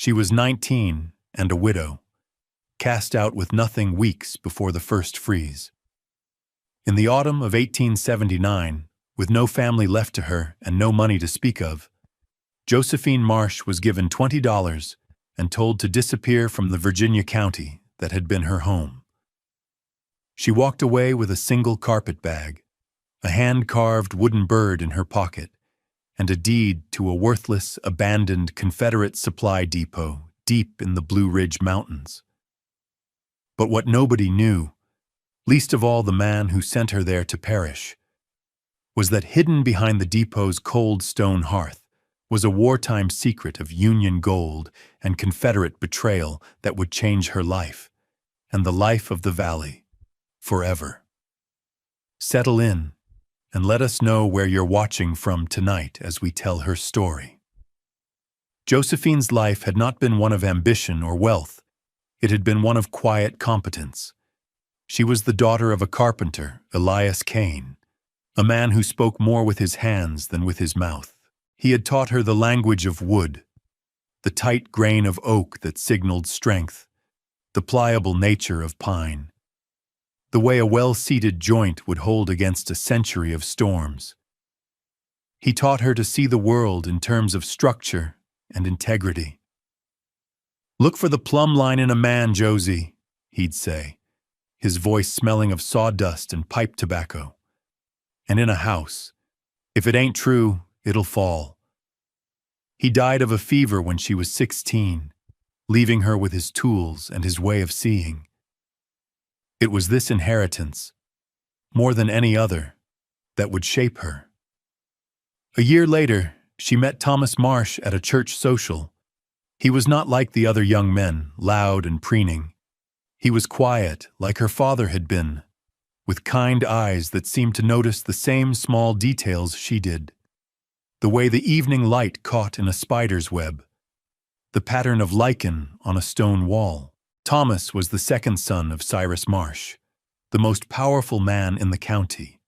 She was 19 and a widow, cast out with nothing weeks before the first freeze. In the autumn of 1879, with no family left to her and no money to speak of, Josephine Marsh was given $20 and told to disappear from the Virginia county that had been her home. She walked away with a single carpet bag, a hand-carved wooden bird in her pocket, and a deed to a worthless, abandoned Confederate supply depot deep in the Blue Ridge Mountains. But what nobody knew, least of all the man who sent her there to perish, was that hidden behind the depot's cold stone hearth was a wartime secret of Union gold and Confederate betrayal that would change her life, and the life of the valley, forever. Settle in, and let us know where you're watching from tonight as we tell her story. Josephine's life had not been one of ambition or wealth. It had been one of quiet competence. She was the daughter of a carpenter, Elias Kane, a man who spoke more with his hands than with his mouth. He had taught her the language of wood, the tight grain of oak that signaled strength, the pliable nature of pine, the way a well-seated joint would hold against a century of storms. He taught her to see the world in terms of structure and integrity. "Look for the plumb line in a man, Josie," he'd say, his voice smelling of sawdust and pipe tobacco. "And in a house. If it ain't true, it'll fall." He died of a fever when she was 16, leaving her with his tools and his way of seeing. It was this inheritance, more than any other, that would shape her. A year later, she met Thomas Marsh at a church social. He was not like the other young men, loud and preening. He was quiet, like her father had been, with kind eyes that seemed to notice the same small details she did. The way the evening light caught in a spider's web, the pattern of lichen on a stone wall. Thomas was the second son of Cyrus Marsh, the most powerful man in the county,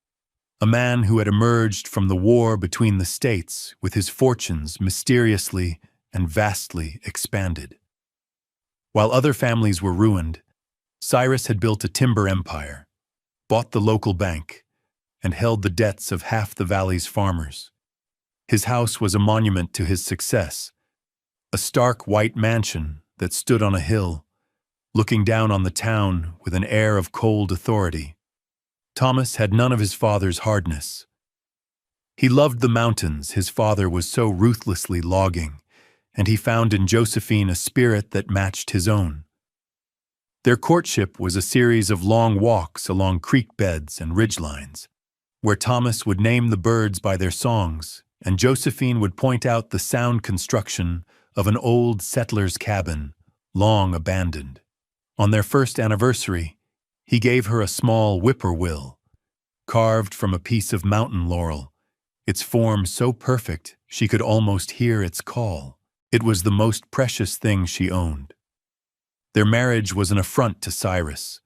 a man who had emerged from the war between the states with his fortunes mysteriously and vastly expanded. While other families were ruined, Cyrus had built a timber empire, bought the local bank, and held the debts of half the valley's farmers. His house was a monument to his success, a stark white mansion that stood on a hill, looking down on the town with an air of cold authority. Thomas had none of his father's hardness. He loved the mountains his father was so ruthlessly logging, and he found in Josephine a spirit that matched his own. Their courtship was a series of long walks along creek beds and ridgelines, where Thomas would name the birds by their songs, and Josephine would point out the sound construction of an old settler's cabin, long abandoned. On their first anniversary, he gave her a small whippoorwill, carved from a piece of mountain laurel, its form so perfect she could almost hear its call. It was the most precious thing she owned. Their marriage was an affront to Cyrus,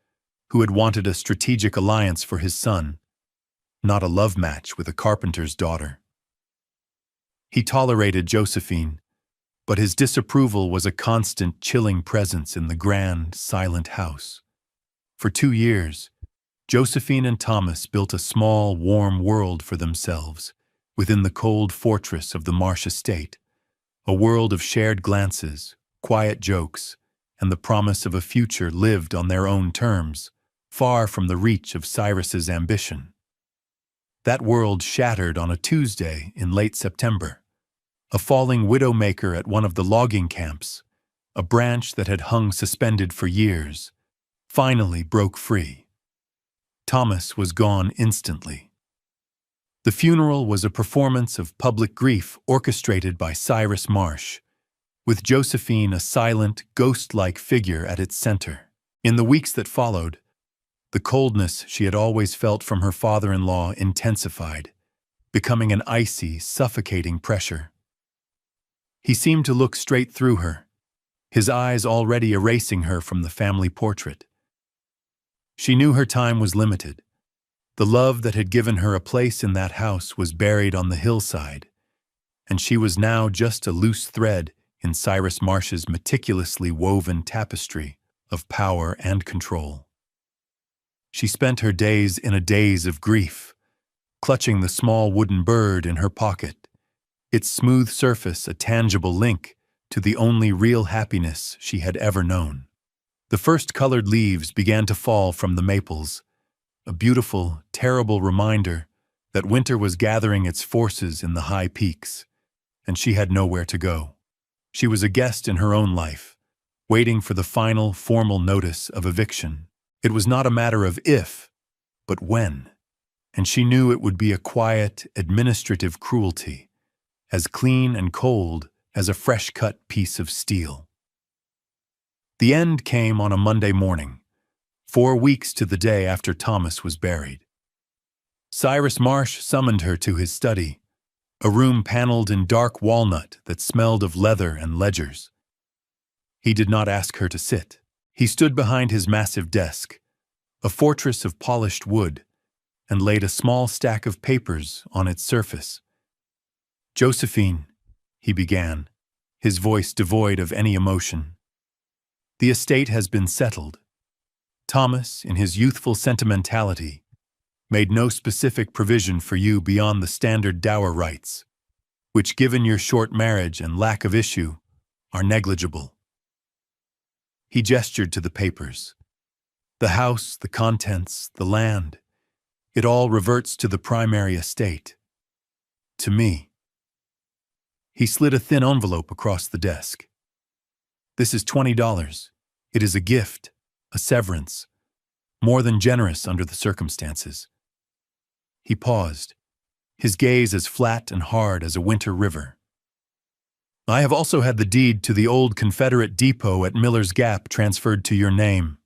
who had wanted a strategic alliance for his son, not a love match with a carpenter's daughter. He tolerated Josephine, but his disapproval was a constant, chilling presence in the grand, silent house. For 2 years, Josephine and Thomas built a small, warm world for themselves within the cold fortress of the Marsh estate, a world of shared glances, quiet jokes, and the promise of a future lived on their own terms, far from the reach of Cyrus's ambition. That world shattered on a Tuesday in late September. A falling widowmaker at one of the logging camps, a branch that had hung suspended for years, finally broke free. Thomas was gone instantly. The funeral was a performance of public grief orchestrated by Cyrus Marsh, with Josephine a silent, ghost-like figure at its center. In the weeks that followed, the coldness she had always felt from her father-in-law intensified, becoming an icy, suffocating pressure. He seemed to look straight through her, his eyes already erasing her from the family portrait. She knew her time was limited. The love that had given her a place in that house was buried on the hillside, and she was now just a loose thread in Cyrus Marsh's meticulously woven tapestry of power and control. She spent her days in a daze of grief, clutching the small wooden bird in her pocket, its smooth surface a tangible link to the only real happiness she had ever known. The first colored leaves began to fall from the maples, a beautiful, terrible reminder that winter was gathering its forces in the high peaks, and she had nowhere to go. She was a guest in her own life, waiting for the final, formal notice of eviction. It was not a matter of if, but when, and she knew it would be a quiet, administrative cruelty, as clean and cold as a fresh-cut piece of steel. The end came on a Monday morning, 4 weeks to the day after Thomas was buried. Cyrus Marsh summoned her to his study, a room paneled in dark walnut that smelled of leather and ledgers. He did not ask her to sit. He stood behind his massive desk, a fortress of polished wood, and laid a small stack of papers on its surface. "Josephine," he began, his voice devoid of any emotion, "the estate has been settled. Thomas, in his youthful sentimentality, made no specific provision for you beyond the standard dower rights, which, given your short marriage and lack of issue, are negligible." He gestured to the papers. "The house, the contents, the land, it all reverts to the primary estate. To me." He slid a thin envelope across the desk. "This is $20. It is a gift, a severance, more than generous under the circumstances." He paused, his gaze as flat and hard as a winter river. "I have also had the deed to the old Confederate depot at Miller's Gap transferred to your name.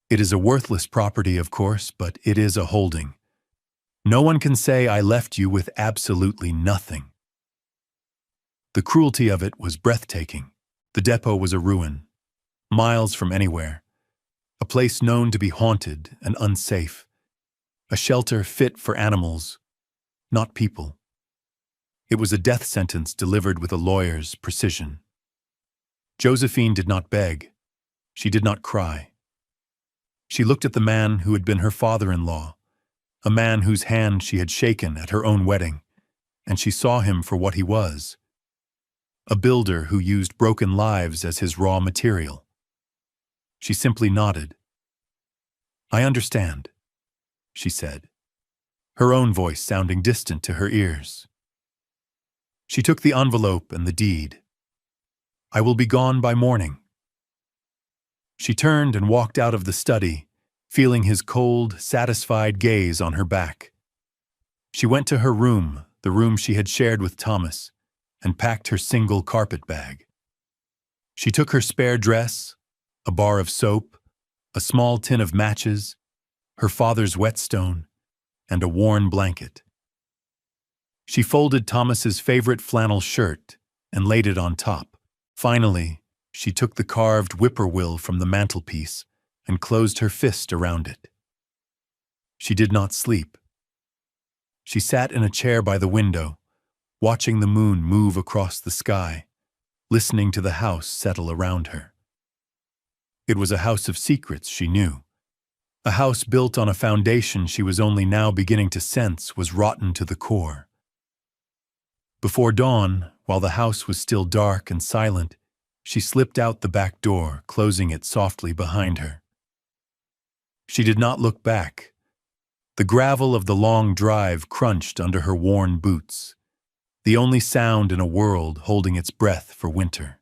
It is a worthless property, of course, but it is a holding. No one can say I left you with absolutely nothing." The cruelty of it was breathtaking. The depot was a ruin, miles from anywhere, a place known to be haunted and unsafe, a shelter fit for animals, not people. It was a death sentence delivered with a lawyer's precision. Josephine did not beg. She did not cry. She looked at the man who had been her father-in-law, a man whose hand she had shaken at her own wedding, and she saw him for what he was, a builder who used broken lives as his raw material. She simply nodded. "I understand," she said, her own voice sounding distant to her ears. She took the envelope and the deed. "I will be gone by morning." She turned and walked out of the study, feeling his cold, satisfied gaze on her back. She went to her room, the room she had shared with Thomas, and packed her single carpet bag. She took her spare dress, a bar of soap, a small tin of matches, her father's whetstone, and a worn blanket. She folded Thomas's favorite flannel shirt and laid it on top. Finally, she took the carved whippoorwill from the mantelpiece and closed her fist around it. She did not sleep. She sat in a chair by the window, watching the moon move across the sky, listening to the house settle around her. It was a house of secrets, she knew. A house built on a foundation she was only now beginning to sense was rotten to the core. Before dawn, while the house was still dark and silent, she slipped out the back door, closing it softly behind her. She did not look back. The gravel of the long drive crunched under her worn boots, the only sound in a world holding its breath for winter.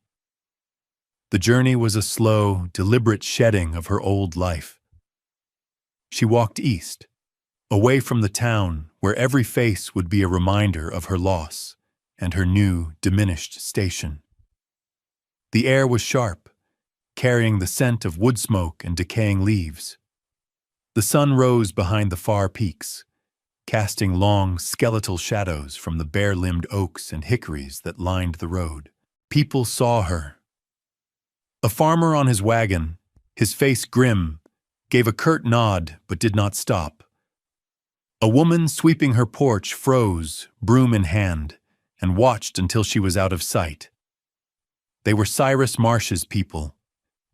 The journey was a slow, deliberate shedding of her old life. She walked east, away from the town where every face would be a reminder of her loss and her new, diminished station. The air was sharp, carrying the scent of wood smoke and decaying leaves. The sun rose behind the far peaks, casting long, skeletal shadows from the bare-limbed oaks and hickories that lined the road. People saw her. A farmer on his wagon, his face grim, gave a curt nod but did not stop. A woman sweeping her porch froze, broom in hand, and watched until she was out of sight. They were Cyrus Marsh's people,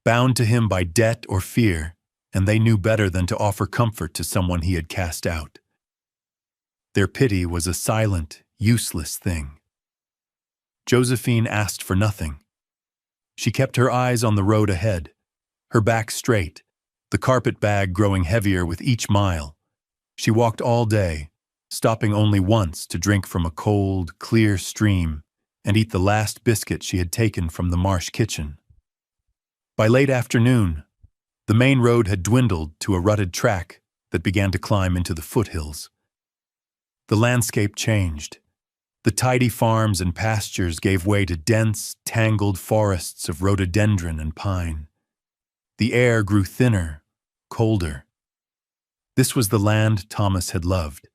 bound to him by debt or fear, and they knew better than to offer comfort to someone he had cast out. Their pity was a silent, useless thing. Josephine asked for nothing. She kept her eyes on the road ahead, her back straight, the carpet bag growing heavier with each mile. She walked all day, stopping only once to drink from a cold, clear stream and eat the last biscuit she had taken from the Marsh kitchen. By late afternoon, the main road had dwindled to a rutted track that began to climb into the foothills. The landscape changed. The tidy farms and pastures gave way to dense, tangled forests of rhododendron and pine. The air grew thinner, colder. This was the land Thomas had loved,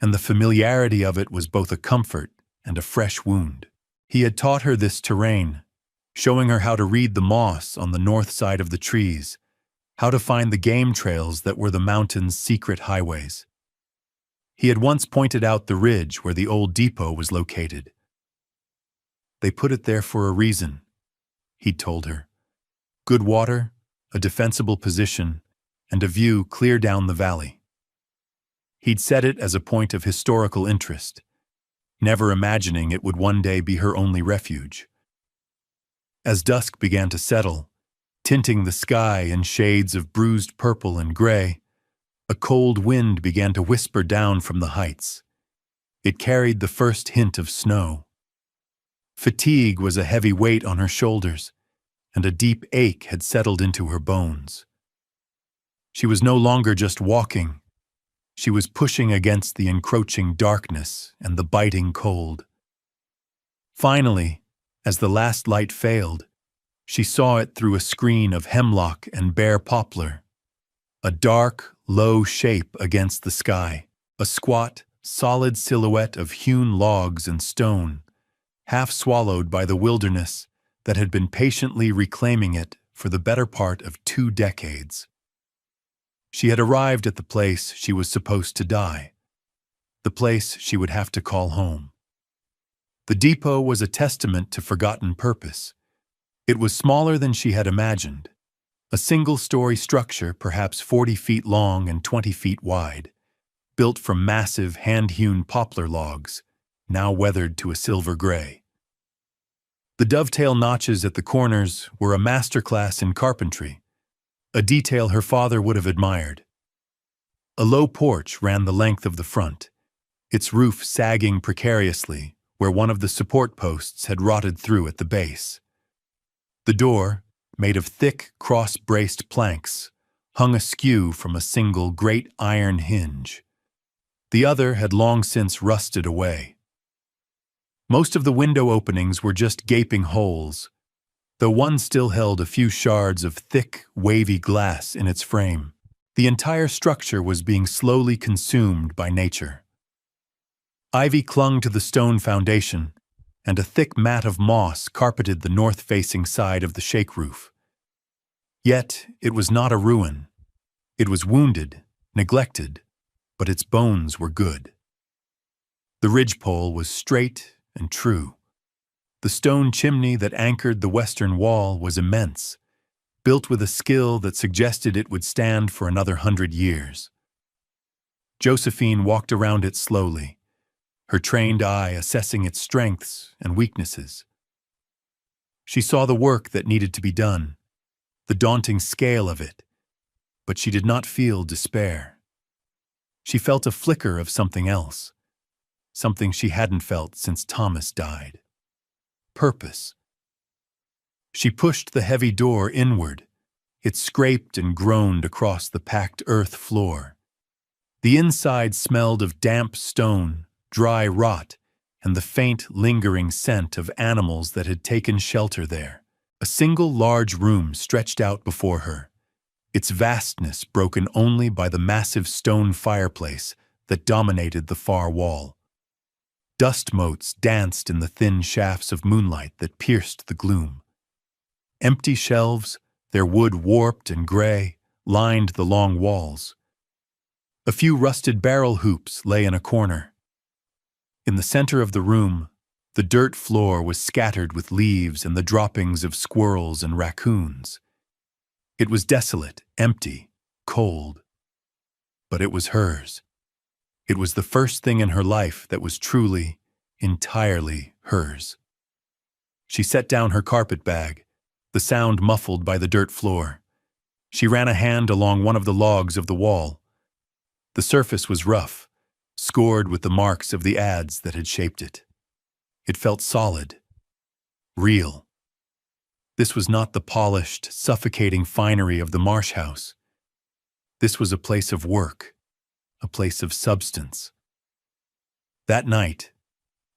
and the familiarity of it was both a comfort and a fresh wound. He had taught her this terrain, showing her how to read the moss on the north side of the trees, how to find the game trails that were the mountain's secret highways. He had once pointed out the ridge where the old depot was located. They put it there for a reason, he'd told her. Good water, a defensible position, and a view clear down the valley. He'd set it as a point of historical interest, never imagining it would one day be her only refuge. As dusk began to settle, tinting the sky in shades of bruised purple and gray, a cold wind began to whisper down from the heights. It carried the first hint of snow. Fatigue was a heavy weight on her shoulders, and a deep ache had settled into her bones. She was no longer just walking. She was pushing against the encroaching darkness and the biting cold. Finally, as the last light failed, she saw it through a screen of hemlock and bare poplar. A dark, low shape against the sky, a squat, solid silhouette of hewn logs and stone, half swallowed by the wilderness that had been patiently reclaiming it for the better part of 2 decades. She had arrived at the place she was supposed to die, the place she would have to call home. The depot was a testament to forgotten purpose. It was smaller than she had imagined. A single-story structure, perhaps 40 feet long and 20 feet wide, built from massive hand-hewn poplar logs, now weathered to a silver gray. The dovetail notches at the corners were a masterclass in carpentry, a detail her father would have admired. A low porch ran the length of the front, its roof sagging precariously where one of the support posts had rotted through at the base. The door, made of thick, cross-braced planks, hung askew from a single great iron hinge. The other had long since rusted away. Most of the window openings were just gaping holes, though one still held a few shards of thick, wavy glass in its frame. The entire structure was being slowly consumed by nature. Ivy clung to the stone foundation, and a thick mat of moss carpeted the north-facing side of the shake roof. Yet it was not a ruin. It was wounded, neglected, but its bones were good. The ridgepole was straight and true. The stone chimney that anchored the western wall was immense, built with a skill that suggested it would stand for another 100 years. Josephine walked around it slowly, her trained eye assessing its strengths and weaknesses. She saw the work that needed to be done, the daunting scale of it, but she did not feel despair. She felt a flicker of something else, something she hadn't felt since Thomas died. Purpose. She pushed the heavy door inward. It scraped and groaned across the packed earth floor. The inside smelled of damp stone, dry rot, and the faint, lingering scent of animals that had taken shelter there. A single large room stretched out before her, its vastness broken only by the massive stone fireplace that dominated the far wall. Dust motes danced in the thin shafts of moonlight that pierced the gloom. Empty shelves, their wood warped and gray, lined the long walls. A few rusted barrel hoops lay in a corner. In the center of the room, The dirt floor was scattered with leaves and the droppings of squirrels and raccoons. It was desolate, empty, cold. But it was hers. It was the first thing in her life that was truly, entirely hers. She set down her carpet bag, the sound muffled by the dirt floor. She ran a hand along one of the logs of the wall. The surface was rough, scored with the marks of the adze that had shaped it. It felt solid, real. This was not the polished, suffocating finery of the marsh house. This was a place of work, a place of substance. That night,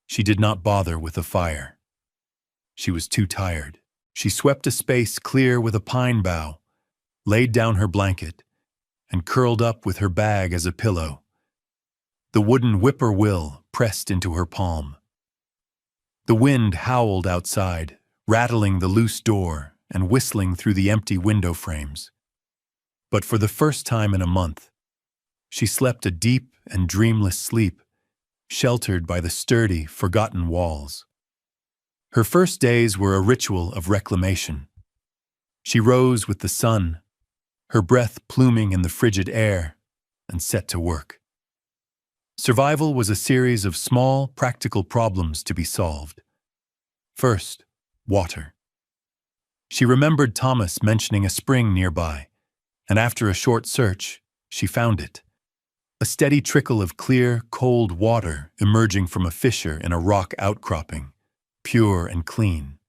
she did not bother with a fire. She was too tired. She swept a space clear with a pine bough, laid down her blanket, and curled up with her bag as a pillow. The wooden whippoorwill pressed into her palm. The wind howled outside, rattling the loose door and whistling through the empty window frames. But for the first time in a month, she slept a deep and dreamless sleep, sheltered by the sturdy, forgotten walls. Her first days were a ritual of reclamation. She rose with the sun, her breath pluming in the frigid air, and set to work. Survival was a series of small, practical problems to be solved. First, water. She remembered Thomas mentioning a spring nearby, and after a short search, she found it. A steady trickle of clear, cold water emerging from a fissure in a rock outcropping, pure and clean.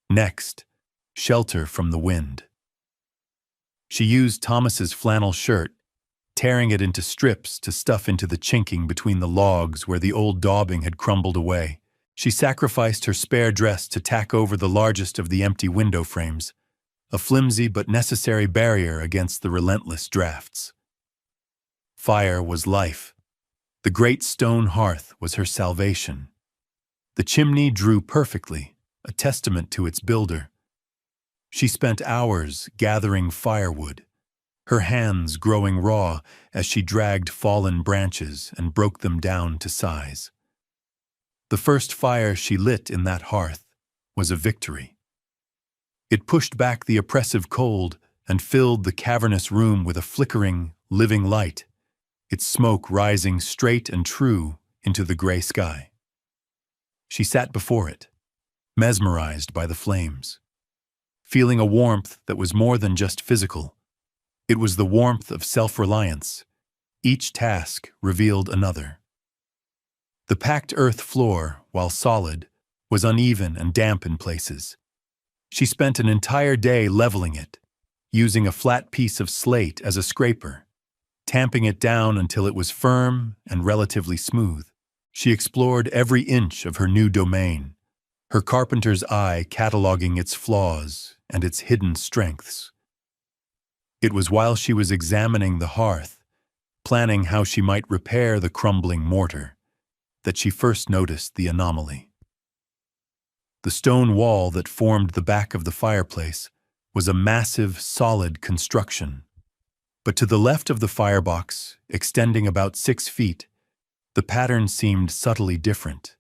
Next, shelter from the wind. She used Thomas's flannel shirt, tearing it into strips to stuff into the chinking between the logs where the old daubing had crumbled away. She sacrificed her spare dress to tack over the largest of the empty window frames, a flimsy but necessary barrier against the relentless drafts. Fire was life. The great stone hearth was her salvation. The chimney drew perfectly, a testament to its builder. She spent hours gathering firewood, her hands growing raw as she dragged fallen branches and broke them down to size. The first fire she lit in that hearth was a victory. It pushed back the oppressive cold and filled the cavernous room with a flickering, living light, its smoke rising straight and true into the gray sky. She sat before it, mesmerized by the flames, feeling a warmth that was more than just physical. It was the warmth of self-reliance. Each task revealed another. The packed earth floor, while solid, was uneven and damp in places. She spent an entire day leveling it, using a flat piece of slate as a scraper, tamping it down until it was firm and relatively smooth. She explored every inch of her new domain, her carpenter's eye cataloging its flaws and its hidden strengths. It was while she was examining the hearth, planning how she might repair the crumbling mortar, that she first noticed the anomaly. The stone wall that formed the back of the fireplace was a massive, solid construction. But to the left of the firebox, extending about 6 feet, the pattern seemed subtly different.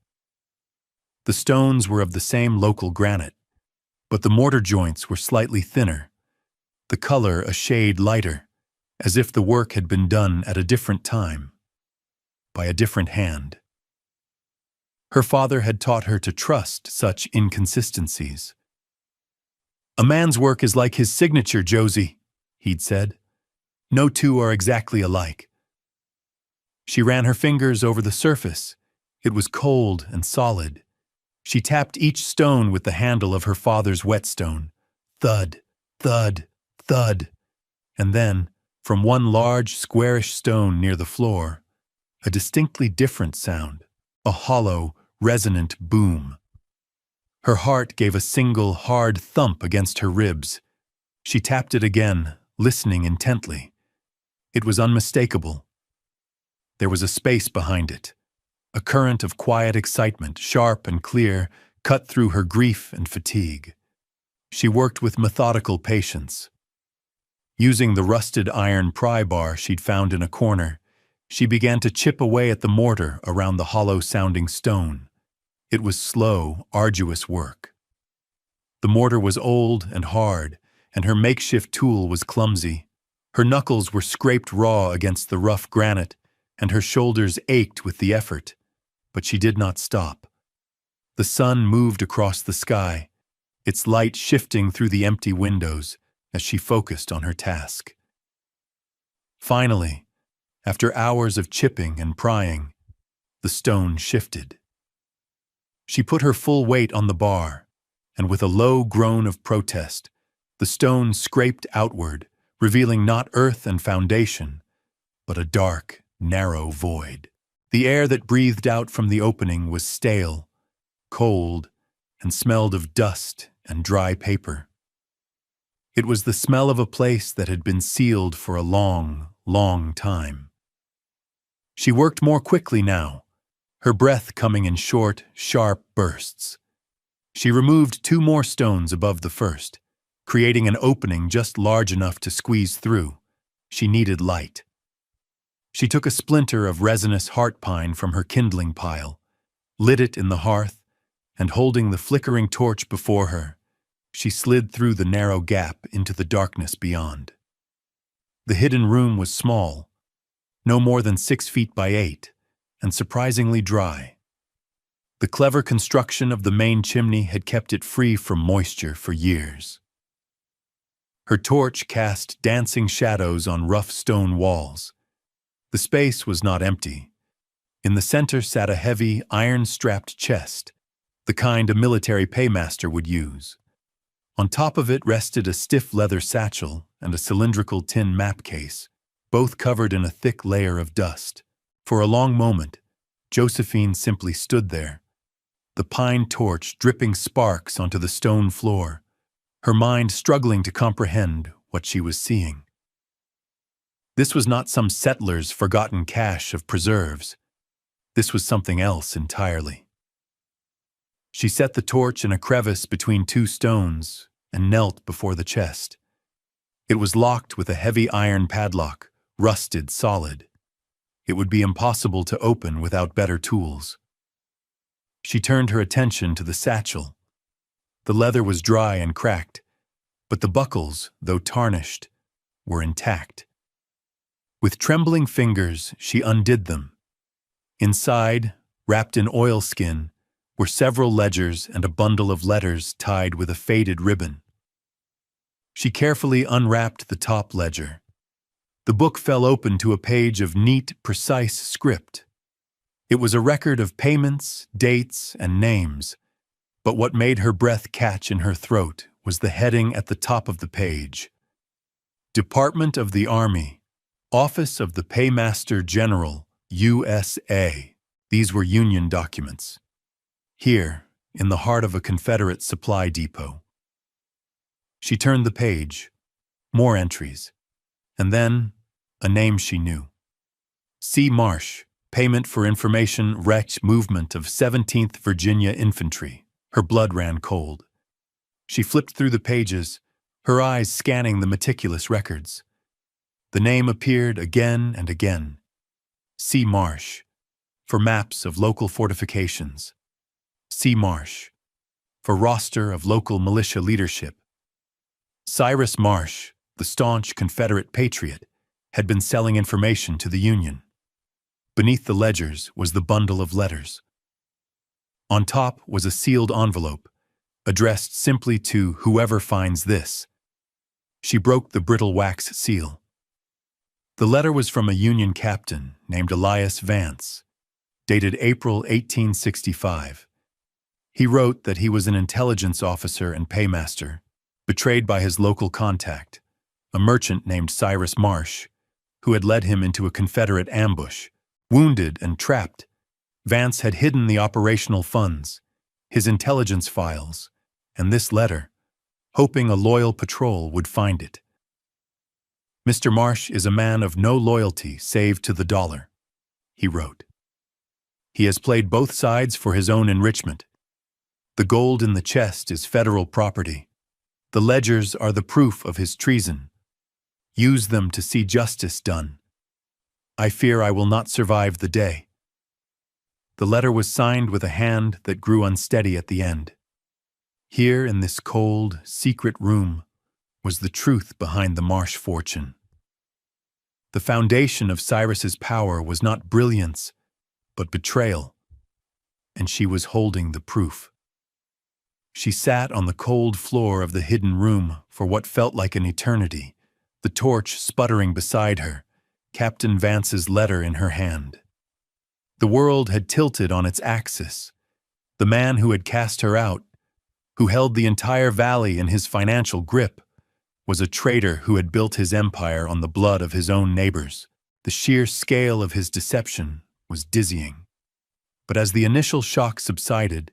The stones were of the same local granite, but the mortar joints were slightly thinner, the color a shade lighter, as if the work had been done at a different time, by a different hand. Her father had taught her to trust such inconsistencies. "A man's work is like his signature, Josie," he'd said. "No two are exactly alike." She ran her fingers over the surface. It was cold and solid. She tapped each stone with the handle of her father's whetstone. Thud, thud, thud. And then, from one large, squarish stone near the floor, a distinctly different sound, a hollow, resonant boom. Her heart gave a single, hard thump against her ribs. She tapped it again, listening intently. It was unmistakable. There was a space behind it, a current of quiet excitement, sharp and clear, cut through her grief and fatigue. She worked with methodical patience. Using the rusted iron pry bar she'd found in a corner, she began to chip away at the mortar around the hollow-sounding stone. It was slow, arduous work. The mortar was old and hard, and her makeshift tool was clumsy. Her knuckles were scraped raw against the rough granite, and her shoulders ached with the effort. But she did not stop. The sun moved across the sky, its light shifting through the empty windows as she focused on her task. Finally, after hours of chipping and prying, the stone shifted. She put her full weight on the bar, and with a low groan of protest, the stone scraped outward, revealing not earth and foundation, but a dark, narrow void. The air that breathed out from the opening was stale, cold, and smelled of dust and dry paper. It was the smell of a place that had been sealed for a long, long time. She worked more quickly now, her breath coming in short, sharp bursts. She removed 2 more stones above the first, creating an opening just large enough to squeeze through. She needed light. She took a splinter of resinous heart pine from her kindling pile, lit it in the hearth, and holding the flickering torch before her, she slid through the narrow gap into the darkness beyond. The hidden room was small, no more than 6 feet by 8, and surprisingly dry. The clever construction of the main chimney had kept it free from moisture for years. Her torch cast dancing shadows on rough stone walls. The space was not empty. In the center sat a heavy, iron-strapped chest, the kind a military paymaster would use. On top of it rested a stiff leather satchel and a cylindrical tin map case, both covered in a thick layer of dust. For a long moment, Josephine simply stood there, the pine torch dripping sparks onto the stone floor, her mind struggling to comprehend what she was seeing. This was not some settler's forgotten cache of preserves. This was something else entirely. She set the torch in a crevice between 2 stones and knelt before the chest. It was locked with a heavy iron padlock, rusted solid. It would be impossible to open without better tools. She turned her attention to the satchel. The leather was dry and cracked, but the buckles, though tarnished, were intact. With trembling fingers, she undid them. Inside, wrapped in oilskin, were several ledgers and a bundle of letters tied with a faded ribbon. She carefully unwrapped the top ledger. The book fell open to a page of neat, precise script. It was a record of payments, dates, and names, but what made her breath catch in her throat was the heading at the top of the page. Department of the Army, Office of the Paymaster General, USA. These were Union documents. Here, in the heart of a Confederate supply depot. She turned the page, more entries, and then a name she knew. C. Marsh, Payment for Information Wrecked Movement of 17th Virginia Infantry. Her blood ran cold. She flipped through the pages, her eyes scanning the meticulous records. The name appeared again and again. C. Marsh, for maps of local fortifications. C. Marsh, for roster of local militia leadership. Cyrus Marsh, the staunch Confederate patriot, had been selling information to the Union. Beneath the ledgers was the bundle of letters. On top was a sealed envelope, addressed simply to whoever finds this. She broke the brittle wax seal. The letter was from a Union captain named Elias Vance, dated April 1865. He wrote that he was an intelligence officer and paymaster, betrayed by his local contact, a merchant named Cyrus Marsh, who had led him into a Confederate ambush. Wounded and trapped, Vance had hidden the operational funds, his intelligence files, and this letter, hoping a loyal patrol would find it. Mr. Marsh is a man of no loyalty save to the dollar, he wrote. He has played both sides for his own enrichment. The gold in the chest is federal property. The ledgers are the proof of his treason. Use them to see justice done. I fear I will not survive the day. The letter was signed with a hand that grew unsteady at the end. Here, in this cold, secret room, was the truth behind the Marsh fortune. The foundation of Cyrus's power was not brilliance, but betrayal, and she was holding the proof. She sat on the cold floor of the hidden room for what felt like an eternity, the torch sputtering beside her, Captain Vance's letter in her hand. The world had tilted on its axis. The man who had cast her out, who held the entire valley in his financial grip, was a traitor who had built his empire on the blood of his own neighbors. The sheer scale of his deception was dizzying. But as the initial shock subsided,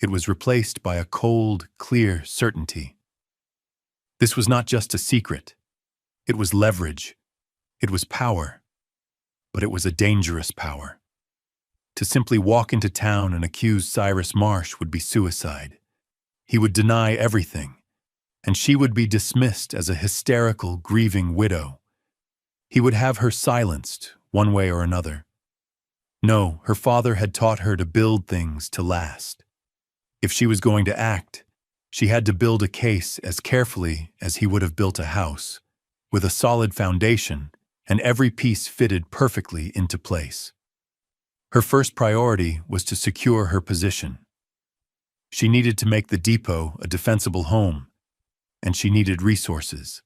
it was replaced by a cold, clear certainty. This was not just a secret. It was leverage. It was power. But it was a dangerous power. To simply walk into town and accuse Cyrus Marsh would be suicide. He would deny everything, and she would be dismissed as a hysterical, grieving widow. He would have her silenced, one way or another. No, her father had taught her to build things to last. If she was going to act, she had to build a case as carefully as he would have built a house, with a solid foundation, and every piece fitted perfectly into place. Her first priority was to secure her position. She needed to make the depot a defensible home, and she needed resources.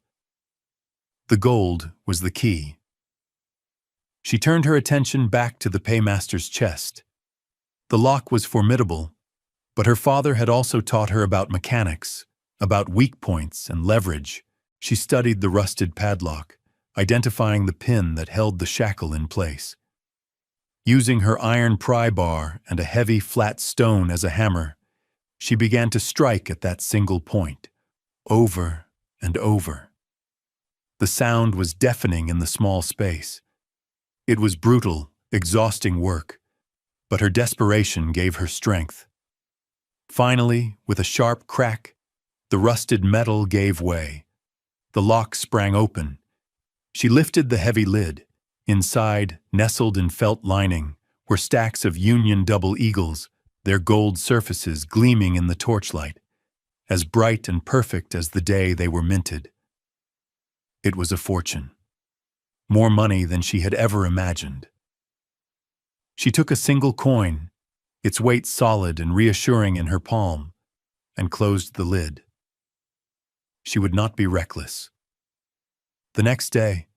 The gold was the key. She turned her attention back to the paymaster's chest. The lock was formidable, but her father had also taught her about mechanics, about weak points and leverage. She studied the rusted padlock, identifying the pin that held the shackle in place. Using her iron pry bar and a heavy, flat stone as a hammer, she began to strike at that single point, over and over. The sound was deafening in the small space. It was brutal, exhausting work, but her desperation gave her strength. Finally, with a sharp crack, the rusted metal gave way. The lock sprang open. She lifted the heavy lid. Inside, nestled in felt lining, were stacks of Union double eagles, their gold surfaces gleaming in the torchlight, as bright and perfect as the day they were minted. It was a fortune. More money than she had ever imagined. She took a single coin, its weight solid and reassuring in her palm, and closed the lid. She would not be reckless. The next day,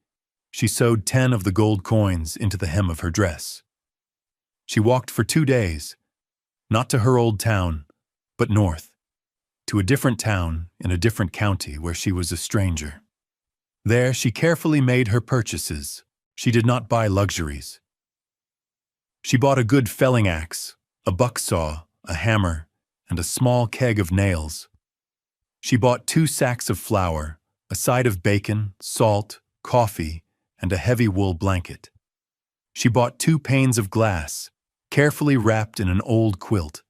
she sewed 10 of the gold coins into the hem of her dress. She walked for 2 days, not to her old town, but north, to a different town in a different county where she was a stranger. There she carefully made her purchases. She did not buy luxuries. She bought a good felling axe, a buck saw, a hammer, and a small keg of nails. She bought 2 sacks of flour, a side of bacon, salt, coffee, and a heavy wool blanket. She bought 2 panes of glass, carefully wrapped in an old quilt.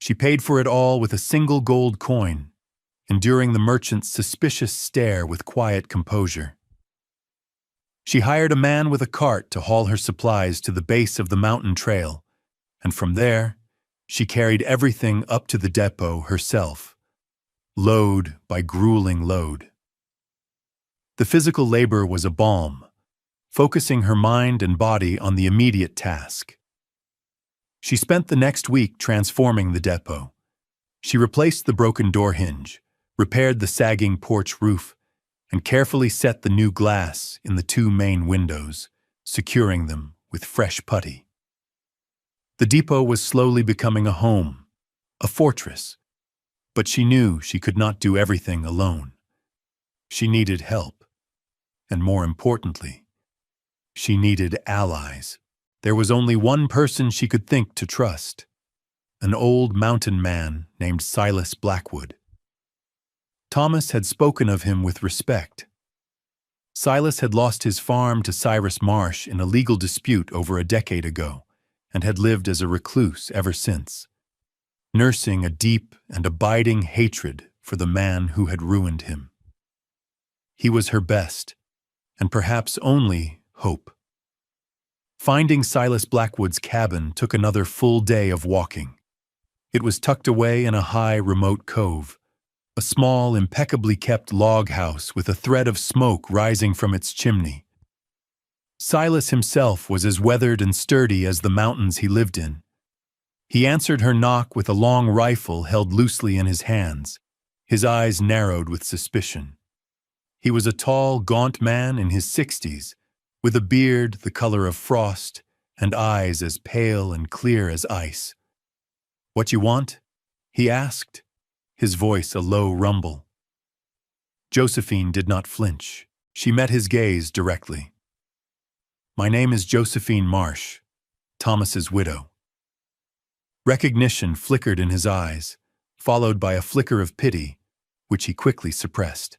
She paid for it all with a single gold coin, enduring the merchant's suspicious stare with quiet composure. She hired a man with a cart to haul her supplies to the base of the mountain trail, and from there, she carried everything up to the depot herself, load by grueling load. The physical labor was a balm, focusing her mind and body on the immediate task. She spent the next week transforming the depot. She replaced the broken door hinge, repaired the sagging porch roof, and carefully set the new glass in the 2 main windows, securing them with fresh putty. The depot was slowly becoming a home, a fortress, but she knew she could not do everything alone. She needed help, and more importantly, she needed allies. There was only one person she could think to trust, an old mountain man named Silas Blackwood. Thomas had spoken of him with respect. Silas had lost his farm to Cyrus Marsh in a legal dispute over a decade ago, and had lived as a recluse ever since, nursing a deep and abiding hatred for the man who had ruined him. He was her best, and perhaps only, hope. Finding Silas Blackwood's cabin took another full day of walking. It was tucked away in a high, remote cove, a small, impeccably kept log house with a thread of smoke rising from its chimney. Silas himself was as weathered and sturdy as the mountains he lived in. He answered her knock with a long rifle held loosely in his hands, his eyes narrowed with suspicion. He was a tall, gaunt man in his 60s, with a beard the color of frost and eyes as pale and clear as ice. "What you want?" he asked, his voice a low rumble. Josephine did not flinch. She met his gaze directly. "My name is Josephine Marsh, Thomas's widow." Recognition flickered in his eyes, followed by a flicker of pity, which he quickly suppressed.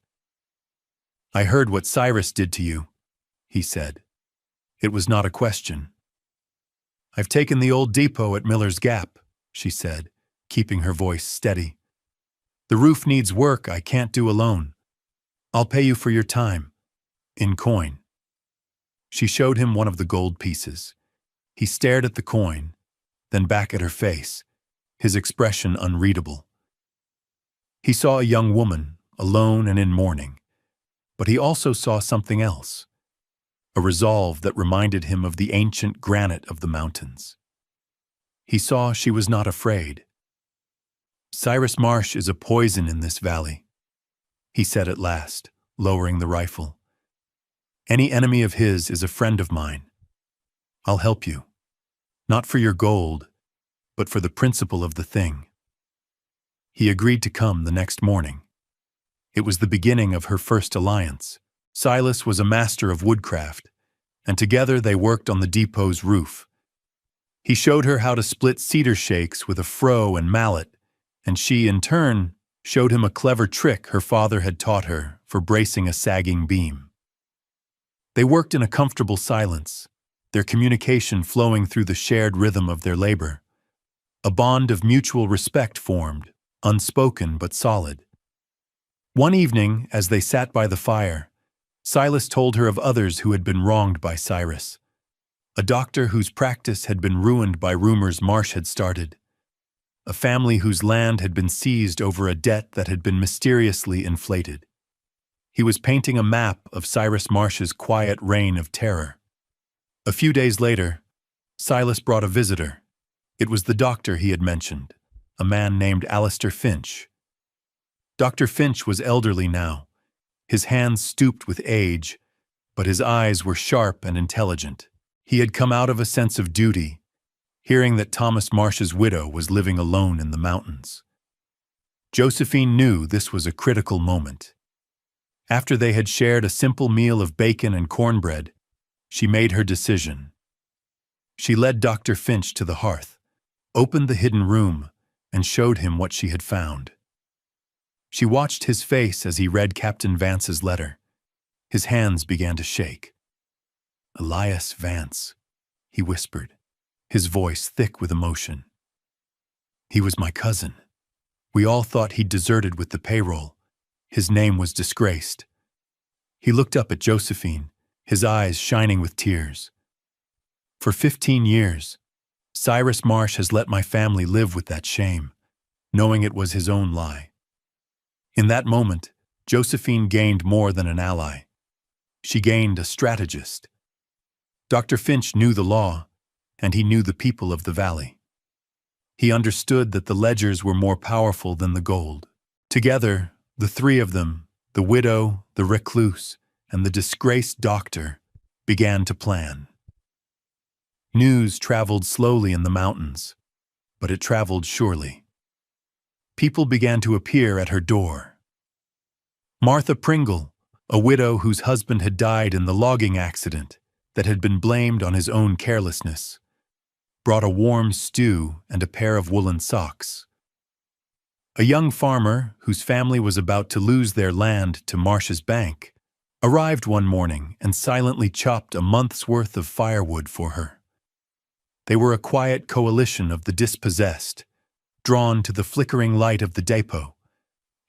"I heard what Cyrus did to you," he said. It was not a question. "I've taken the old depot at Miller's Gap," she said, keeping her voice steady. "The roof needs work I can't do alone. I'll pay you for your time, in coin." She showed him one of the gold pieces. He stared at the coin, then back at her face, his expression unreadable. He saw a young woman, alone and in mourning, but he also saw something else, a resolve that reminded him of the ancient granite of the mountains. He saw she was not afraid. "Cyrus Marsh is a poison in this valley," he said at last, lowering the rifle. "Any enemy of his is a friend of mine. I'll help you, not for your gold, but for the principle of the thing." He agreed to come the next morning. It was the beginning of her first alliance. Silas was a master of woodcraft, and together they worked on the depot's roof. He showed her how to split cedar shakes with a froe and mallet, and she, in turn, showed him a clever trick her father had taught her for bracing a sagging beam. They worked in a comfortable silence, their communication flowing through the shared rhythm of their labor. A bond of mutual respect formed, unspoken but solid. One evening, as they sat by the fire, Silas told her of others who had been wronged by Cyrus. A doctor whose practice had been ruined by rumors Marsh had started. A family whose land had been seized over a debt that had been mysteriously inflated. He was painting a map of Cyrus Marsh's quiet reign of terror. A few days later, Silas brought a visitor. It was the doctor he had mentioned, a man named Alistair Finch. Dr. Finch was elderly now, his hands stooped with age, but his eyes were sharp and intelligent. He had come out of a sense of duty, hearing that Thomas Marsh's widow was living alone in the mountains. Josephine knew this was a critical moment. After they had shared a simple meal of bacon and cornbread, she made her decision. She led Dr. Finch to the hearth, opened the hidden room, and showed him what she had found. She watched his face as he read Captain Vance's letter. His hands began to shake. "Elias Vance," he whispered, his voice thick with emotion. "He was my cousin. We all thought he'd deserted with the payroll. His name was disgraced." He looked up at Josephine, his eyes shining with tears. "For 15 years, Cyrus Marsh has let my family live with that shame, knowing it was his own lie." In that moment, Josephine gained more than an ally. She gained a strategist. Dr. Finch knew the law, and he knew the people of the valley. He understood that the ledgers were more powerful than the gold. Together, the three of them, the widow, the recluse, and the disgraced doctor, began to plan. News traveled slowly in the mountains, but it traveled surely. People began to appear at her door. Martha Pringle, a widow whose husband had died in the logging accident that had been blamed on his own carelessness, brought a warm stew and a pair of woolen socks. A young farmer, whose family was about to lose their land to Marsh's bank, arrived one morning and silently chopped a month's worth of firewood for her. They were a quiet coalition of the dispossessed, drawn to the flickering light of the depot,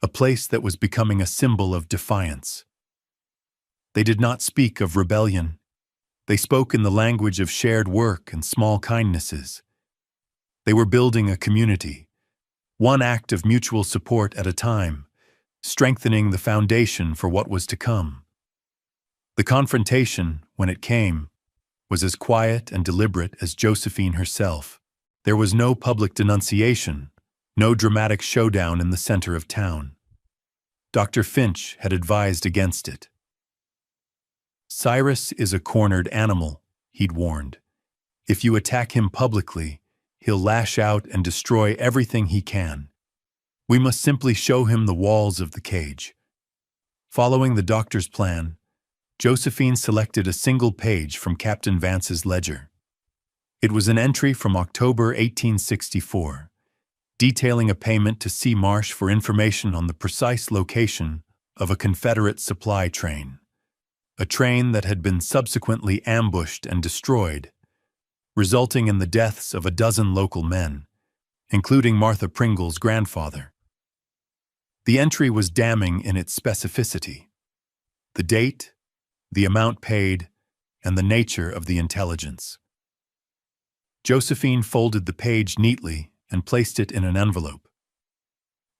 a place that was becoming a symbol of defiance. They did not speak of rebellion. They spoke in the language of shared work and small kindnesses. They were building a community, one act of mutual support at a time, strengthening the foundation for what was to come. The confrontation, when it came, was as quiet and deliberate as Josephine herself. There was no public denunciation, no dramatic showdown in the center of town. Dr. Finch had advised against it. Cyrus is a cornered animal, he'd warned. If you attack him publicly, he'll lash out and destroy everything he can. We must simply show him the walls of the cage. Following the doctor's plan, Josephine selected a single page from Captain Vance's ledger. It was an entry from October 1864, detailing a payment to C. Marsh for information on the precise location of a Confederate supply train, a train that had been subsequently ambushed and destroyed, resulting in the deaths of a dozen local men, including Martha Pringle's grandfather. The entry was damning in its specificity. The date, the amount paid, and the nature of the intelligence. Josephine folded the page neatly and placed it in an envelope.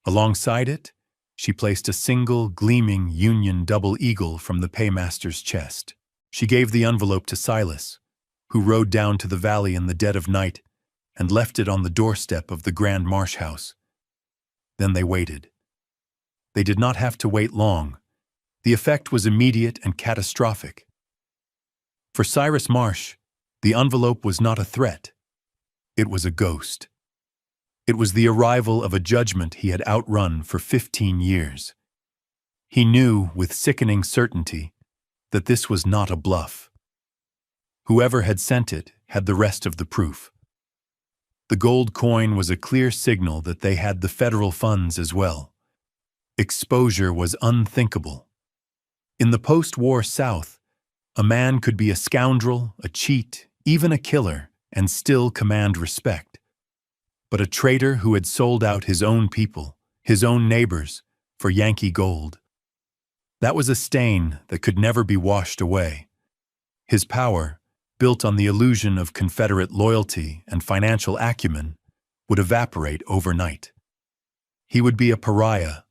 Alongside it, she placed a single, gleaming Union double eagle from the paymaster's chest. She gave the envelope to Silas, who rode down to the valley in the dead of night and left it on the doorstep of the Grand Marsh house. Then they waited. They did not have to wait long. The effect was immediate and catastrophic. For Cyrus Marsh, the envelope was not a threat. It was a ghost. It was the arrival of a judgment he had outrun for 15 years. He knew with sickening certainty that this was not a bluff. Whoever had sent it had the rest of the proof. The gold coin was a clear signal that they had the federal funds as well. Exposure was unthinkable. In the post-war South, a man could be a scoundrel, a cheat, even a killer, and still command respect. But a traitor who had sold out his own people, his own neighbors, for Yankee gold, that was a stain that could never be washed away. His power, built on the illusion of Confederate loyalty and financial acumen, would evaporate overnight. He would be a pariah,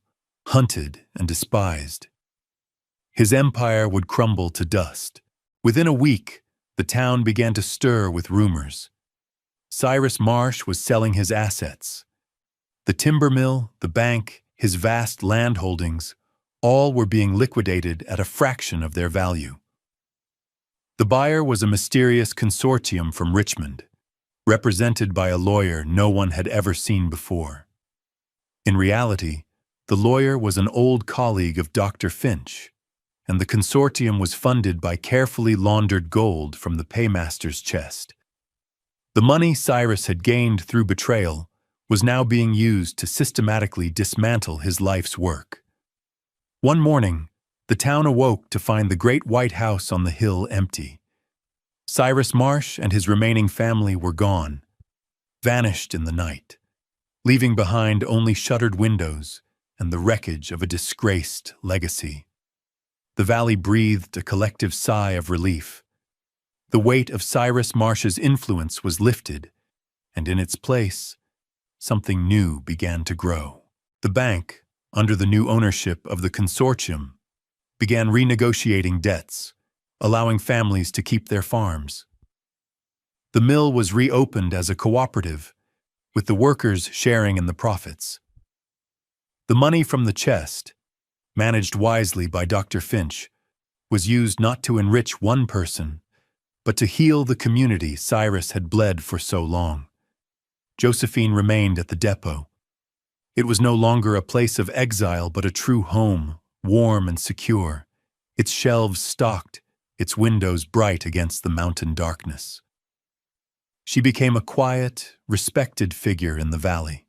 hunted and despised. His empire would crumble to dust. Within a week, the town began to stir with rumors. Cyrus Marsh was selling his assets. The timber mill, the bank, his vast land holdings, all were being liquidated at a fraction of their value. The buyer was a mysterious consortium from Richmond, represented by a lawyer no one had ever seen before. In reality, the lawyer was an old colleague of Dr. Finch, and the consortium was funded by carefully laundered gold from the paymaster's chest. The money Cyrus had gained through betrayal was now being used to systematically dismantle his life's work. One morning, the town awoke to find the great white house on the hill empty. Cyrus Marsh and his remaining family were gone, vanished in the night, leaving behind only shuttered windows and the wreckage of a disgraced legacy. The valley breathed a collective sigh of relief. The weight of Cyrus Marsh's influence was lifted, and in its place, something new began to grow. The bank, under the new ownership of the consortium, began renegotiating debts, allowing families to keep their farms. The mill was reopened as a cooperative, with the workers sharing in the profits. The money from the chest, managed wisely by Dr. Finch, was used not to enrich one person, but to heal the community Cyrus had bled for so long. Josephine remained at the depot. It was no longer a place of exile but a true home, warm and secure, its shelves stocked, its windows bright against the mountain darkness. She became a quiet, respected figure in the valley.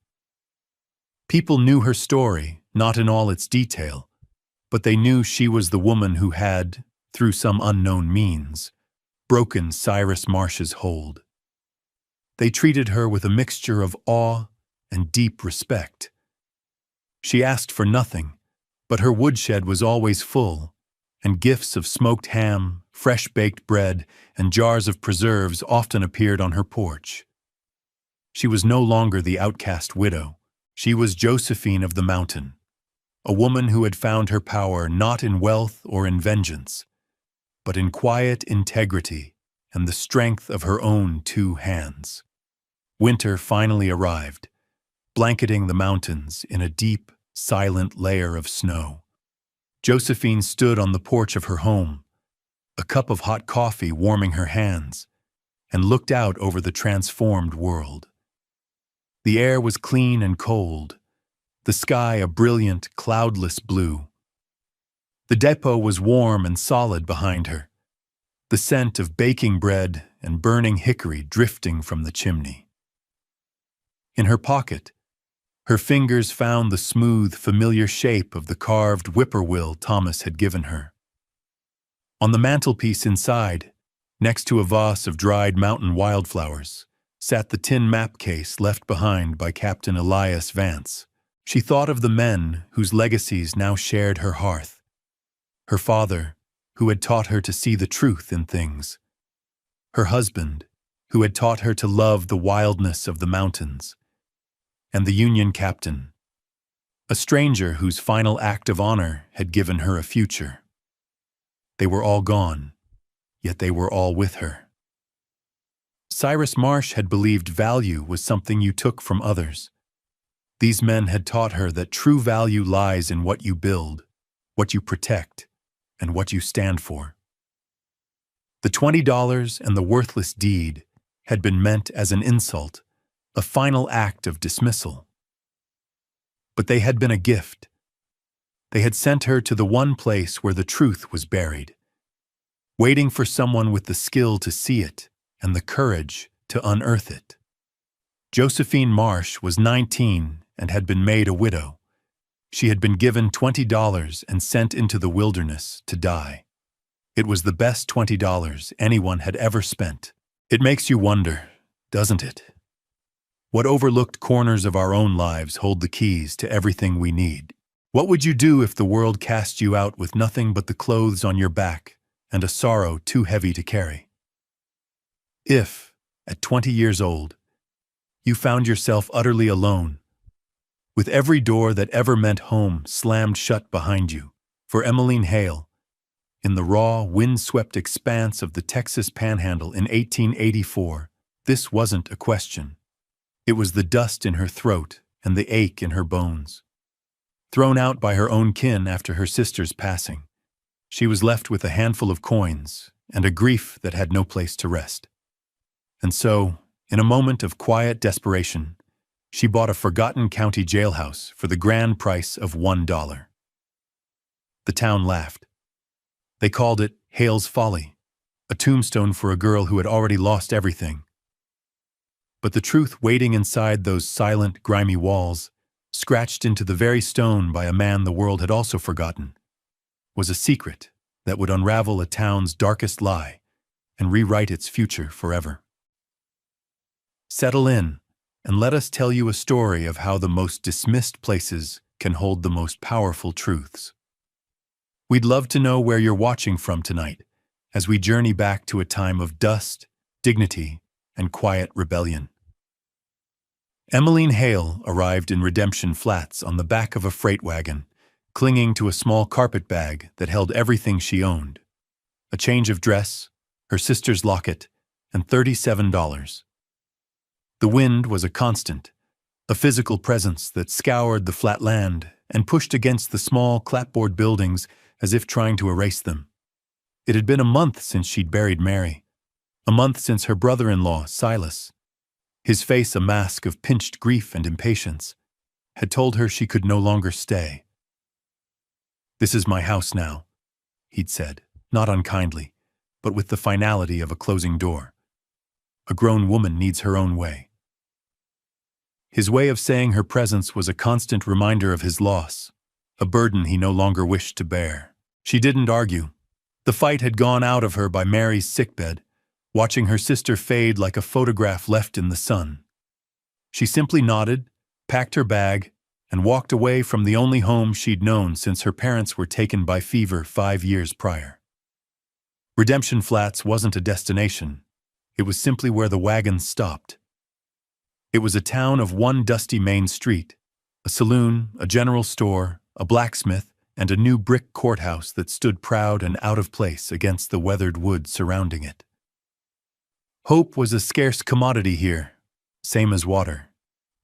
People knew her story, not in all its detail, but they knew she was the woman who had, through some unknown means, broken Cyrus Marsh's hold. They treated her with a mixture of awe and deep respect. She asked for nothing, but her woodshed was always full, and gifts of smoked ham, fresh-baked bread, and jars of preserves often appeared on her porch. She was no longer the outcast widow. She was Josephine of the Mountain, a woman who had found her power not in wealth or in vengeance, but in quiet integrity and the strength of her own two hands. Winter finally arrived, blanketing the mountains in a deep, silent layer of snow. Josephine stood on the porch of her home, a cup of hot coffee warming her hands, and looked out over the transformed world. The air was clean and cold, the sky a brilliant, cloudless blue. The depot was warm and solid behind her, the scent of baking bread and burning hickory drifting from the chimney. In her pocket, her fingers found the smooth, familiar shape of the carved whippoorwill Thomas had given her. On the mantelpiece inside, next to a vase of dried mountain wildflowers, sat the tin map case left behind by Captain Elias Vance. She thought of the men whose legacies now shared her hearth. Her father, who had taught her to see the truth in things. Her husband, who had taught her to love the wildness of the mountains. And the Union captain, a stranger whose final act of honor had given her a future. They were all gone, yet they were all with her. Cyrus Marsh had believed value was something you took from others. These men had taught her that true value lies in what you build, what you protect, and what you stand for. The $20 and the worthless deed had been meant as an insult, a final act of dismissal. But they had been a gift. They had sent her to the one place where the truth was buried, waiting for someone with the skill to see it and the courage to unearth it. Josephine Marsh was 19 and had been made a widow. She had been given $20 and sent into the wilderness to die. It was the best $20 anyone had ever spent. It makes you wonder, doesn't it? What overlooked corners of our own lives hold the keys to everything we need? What would you do if the world cast you out with nothing but the clothes on your back and a sorrow too heavy to carry? If, at 20 years old, you found yourself utterly alone, with every door that ever meant home slammed shut behind you, for Emmeline Hale, in the raw, wind-swept expanse of the Texas Panhandle in 1884, this wasn't a question. It was the dust in her throat and the ache in her bones. Thrown out by her own kin after her sister's passing, she was left with a handful of coins and a grief that had no place to rest. And so, in a moment of quiet desperation, she bought a forgotten county jailhouse for the grand price of $1. The town laughed. They called it Hale's Folly, a tombstone for a girl who had already lost everything. But the truth waiting inside those silent, grimy walls, scratched into the very stone by a man the world had also forgotten, was a secret that would unravel a town's darkest lie and rewrite its future forever. Settle in, and let us tell you a story of how the most dismissed places can hold the most powerful truths. We'd love to know where you're watching from tonight, as we journey back to a time of dust, dignity, and quiet rebellion. Emmeline Hale arrived in Redemption Flats on the back of a freight wagon, clinging to a small carpet bag that held everything she owned: a change of dress, her sister's locket, and $37. The wind was a constant, a physical presence that scoured the flat land and pushed against the small clapboard buildings as if trying to erase them. It had been a month since she'd buried Mary, a month since her brother-in-law, Silas, his face a mask of pinched grief and impatience, had told her she could no longer stay. "This is my house now," he'd said, not unkindly, but with the finality of a closing door. A grown woman needs her own way. His way of saying her presence was a constant reminder of his loss, a burden he no longer wished to bear. She didn't argue. The fight had gone out of her by Mary's sickbed, watching her sister fade like a photograph left in the sun. She simply nodded, packed her bag, and walked away from the only home she'd known since her parents were taken by fever 5 years prior. Redemption Flats wasn't a destination. It was simply where the wagons stopped. It was a town of one dusty main street, a saloon, a general store, a blacksmith, and a new brick courthouse that stood proud and out of place against the weathered wood surrounding it. Hope was a scarce commodity here, same as water.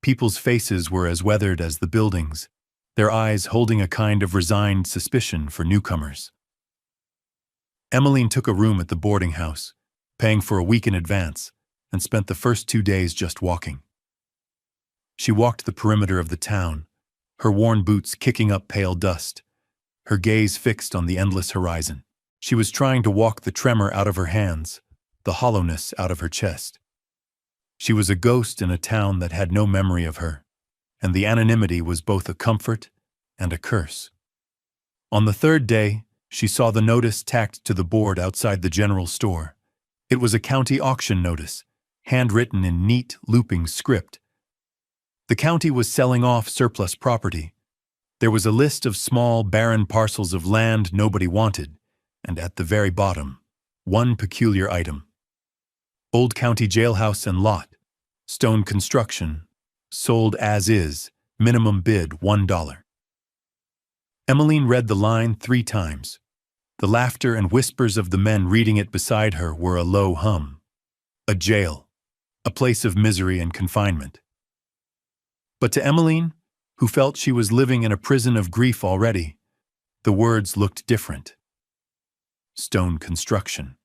People's faces were as weathered as the buildings, their eyes holding a kind of resigned suspicion for newcomers. Emmeline took a room at the boarding house, paying for a week in advance, and spent the first 2 days just walking. She walked the perimeter of the town, her worn boots kicking up pale dust, her gaze fixed on the endless horizon. She was trying to walk the tremor out of her hands, the hollowness out of her chest. She was a ghost in a town that had no memory of her, and the anonymity was both a comfort and a curse. On the third day, she saw the notice tacked to the board outside the general store. It was a county auction notice, handwritten in neat, looping script. The county was selling off surplus property. There was a list of small, barren parcels of land nobody wanted, and at the very bottom, one peculiar item. Old County Jailhouse and Lot, stone construction, sold as is, minimum bid $1. Emmeline read the line 3 times. The laughter and whispers of the men reading it beside her were a low hum. A jail, a place of misery and confinement. But to Emmeline, who felt she was living in a prison of grief already, the words looked different. Stone construction.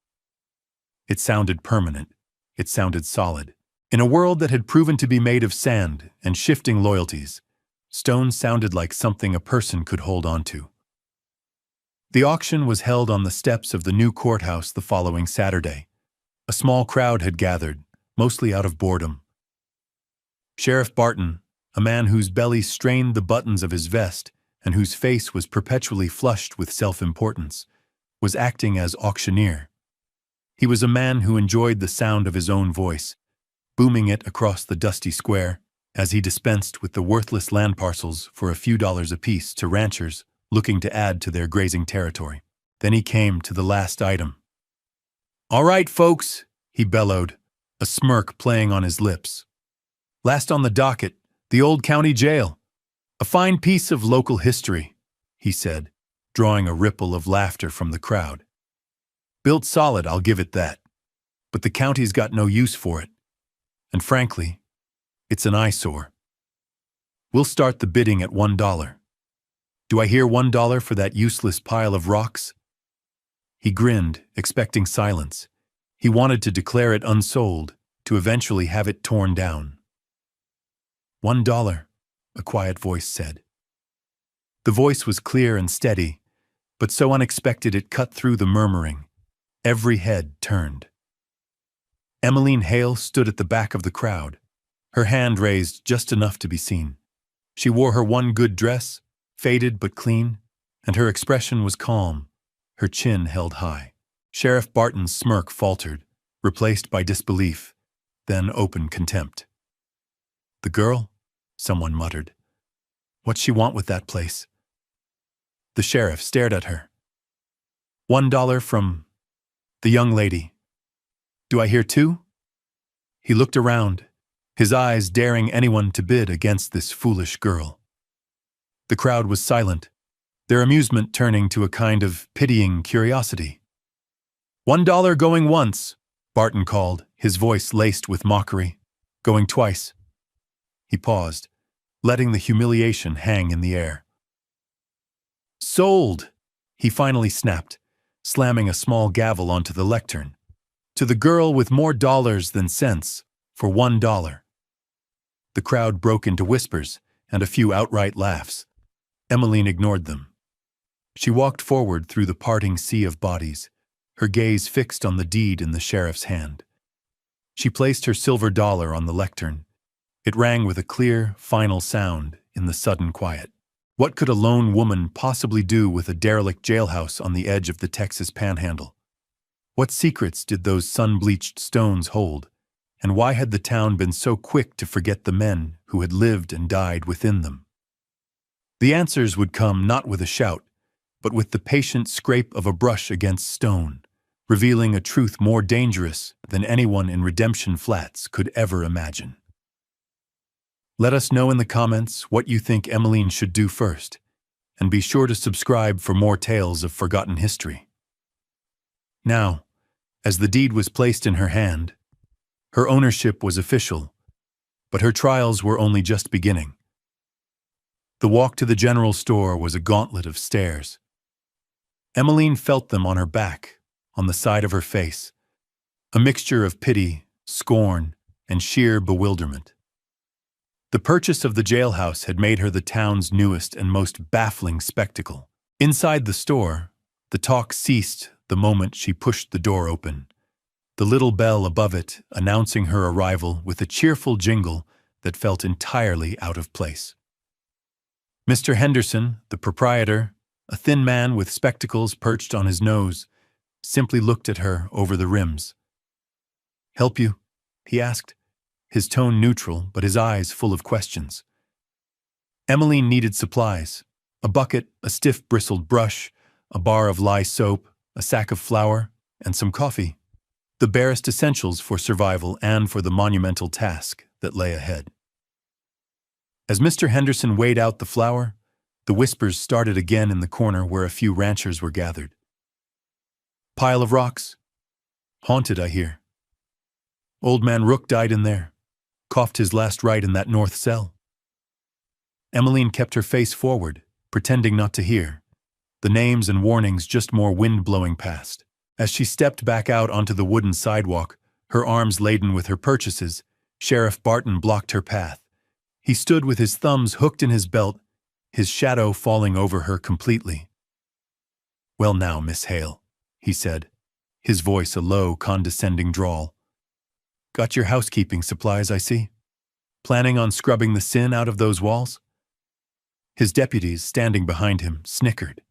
It sounded permanent. It sounded solid. In a world that had proven to be made of sand and shifting loyalties, stone sounded like something a person could hold on to. The auction was held on the steps of the new courthouse the following Saturday. A small crowd had gathered, mostly out of boredom. Sheriff Barton, a man whose belly strained the buttons of his vest and whose face was perpetually flushed with self-importance, was acting as auctioneer. He was a man who enjoyed the sound of his own voice, booming it across the dusty square as he dispensed with the worthless land parcels for a few dollars apiece to ranchers looking to add to their grazing territory. Then he came to the last item. "All right, folks," he bellowed, a smirk playing on his lips. "Last on the docket, the old county jail. A fine piece of local history," he said, drawing a ripple of laughter from the crowd. "Built solid, I'll give it that. But the county's got no use for it. And frankly, it's an eyesore. We'll start the bidding at $1. Do I hear $1 for that useless pile of rocks?" He grinned, expecting silence. He wanted to declare it unsold, to eventually have it torn down. $1, a quiet voice said. The voice was clear and steady, but so unexpected it cut through the murmuring. Every head turned. Emmeline Hale stood at the back of the crowd, her hand raised just enough to be seen. She wore her one good dress, faded but clean, and her expression was calm, her chin held high. Sheriff Barton's smirk faltered, replaced by disbelief, then open contempt. "The girl?" someone muttered. "What's she want with that place?" The sheriff stared at her. $1 from the young lady. Do I hear 2? He looked around, his eyes daring anyone to bid against this foolish girl. The crowd was silent, their amusement turning to a kind of pitying curiosity. $1 going once, Barton called, his voice laced with mockery. Going twice. He paused, letting the humiliation hang in the air. Sold, he finally snapped, slamming a small gavel onto the lectern. To the girl with more dollars than cents, for $1. The crowd broke into whispers and a few outright laughs. Emmeline ignored them. She walked forward through the parting sea of bodies, her gaze fixed on the deed in the sheriff's hand. She placed her silver dollar on the lectern. It rang with a clear, final sound in the sudden quiet. What could a lone woman possibly do with a derelict jailhouse on the edge of the Texas Panhandle? What secrets did those sun-bleached stones hold, and why had the town been so quick to forget the men who had lived and died within them? The answers would come not with a shout, but with the patient scrape of a brush against stone, revealing a truth more dangerous than anyone in Redemption Flats could ever imagine. Let us know in the comments what you think Emmeline should do first, and be sure to subscribe for more tales of forgotten history. Now, as the deed was placed in her hand, her ownership was official, but her trials were only just beginning. The walk to the general store was a gauntlet of stairs. Emmeline felt them on her back, on the side of her face, a mixture of pity, scorn, and sheer bewilderment. The purchase of the jailhouse had made her the town's newest and most baffling spectacle. Inside the store, the talk ceased the moment she pushed the door open, the little bell above it announcing her arrival with a cheerful jingle that felt entirely out of place. Mr. Henderson, the proprietor, a thin man with spectacles perched on his nose, simply looked at her over the rims. "Help you?" he asked, his tone neutral but his eyes full of questions. Emmeline needed supplies: a bucket, a stiff bristled brush, a bar of lye soap, a sack of flour, and some coffee. The barest essentials for survival and for the monumental task that lay ahead. As Mr. Henderson weighed out the flour, the whispers started again in the corner where a few ranchers were gathered. "Pile of rocks? Haunted, I hear. Old man Rook died in there. Coughed his last rite in that north cell." Emmeline kept her face forward, pretending not to hear, the names and warnings just more wind blowing past. As she stepped back out onto the wooden sidewalk, her arms laden with her purchases, Sheriff Barton blocked her path. He stood with his thumbs hooked in his belt, his shadow falling over her completely. "Well now, Miss Hale," he said, his voice a low, condescending drawl. "Got your housekeeping supplies, I see. Planning on scrubbing the sin out of those walls?" His deputies, standing behind him, snickered.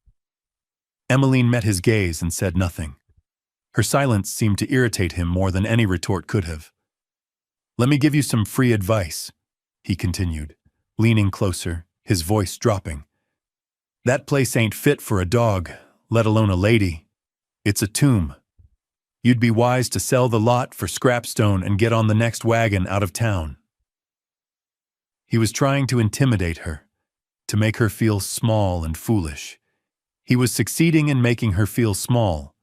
Emmeline met his gaze and said nothing. Her silence seemed to irritate him more than any retort could have. "Let me give you some free advice," he continued, leaning closer, his voice dropping. "That place ain't fit for a dog, let alone a lady. It's a tomb. You'd be wise to sell the lot for scrapstone and get on the next wagon out of town." He was trying to intimidate her, to make her feel small and foolish. He was succeeding in making her feel small,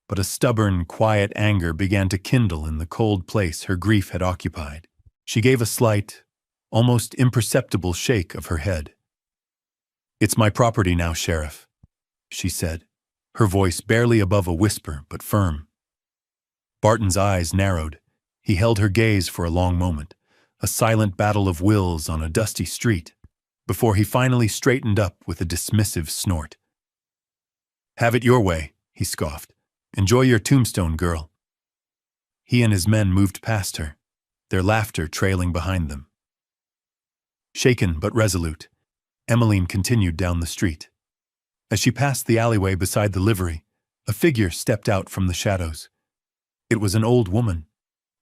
but a stubborn, quiet anger began to kindle in the cold place her grief had occupied. She gave a slight, almost imperceptible shake of her head. "It's my property now, Sheriff," she said, her voice barely above a whisper but firm. Barton's eyes narrowed. He held her gaze for a long moment, a silent battle of wills on a dusty street, before he finally straightened up with a dismissive snort. "Have it your way," he scoffed. "Enjoy your tombstone, girl." He and his men moved past her, their laughter trailing behind them. Shaken but resolute, Emmeline continued down the street. As she passed the alleyway beside the livery, a figure stepped out from the shadows. It was an old woman,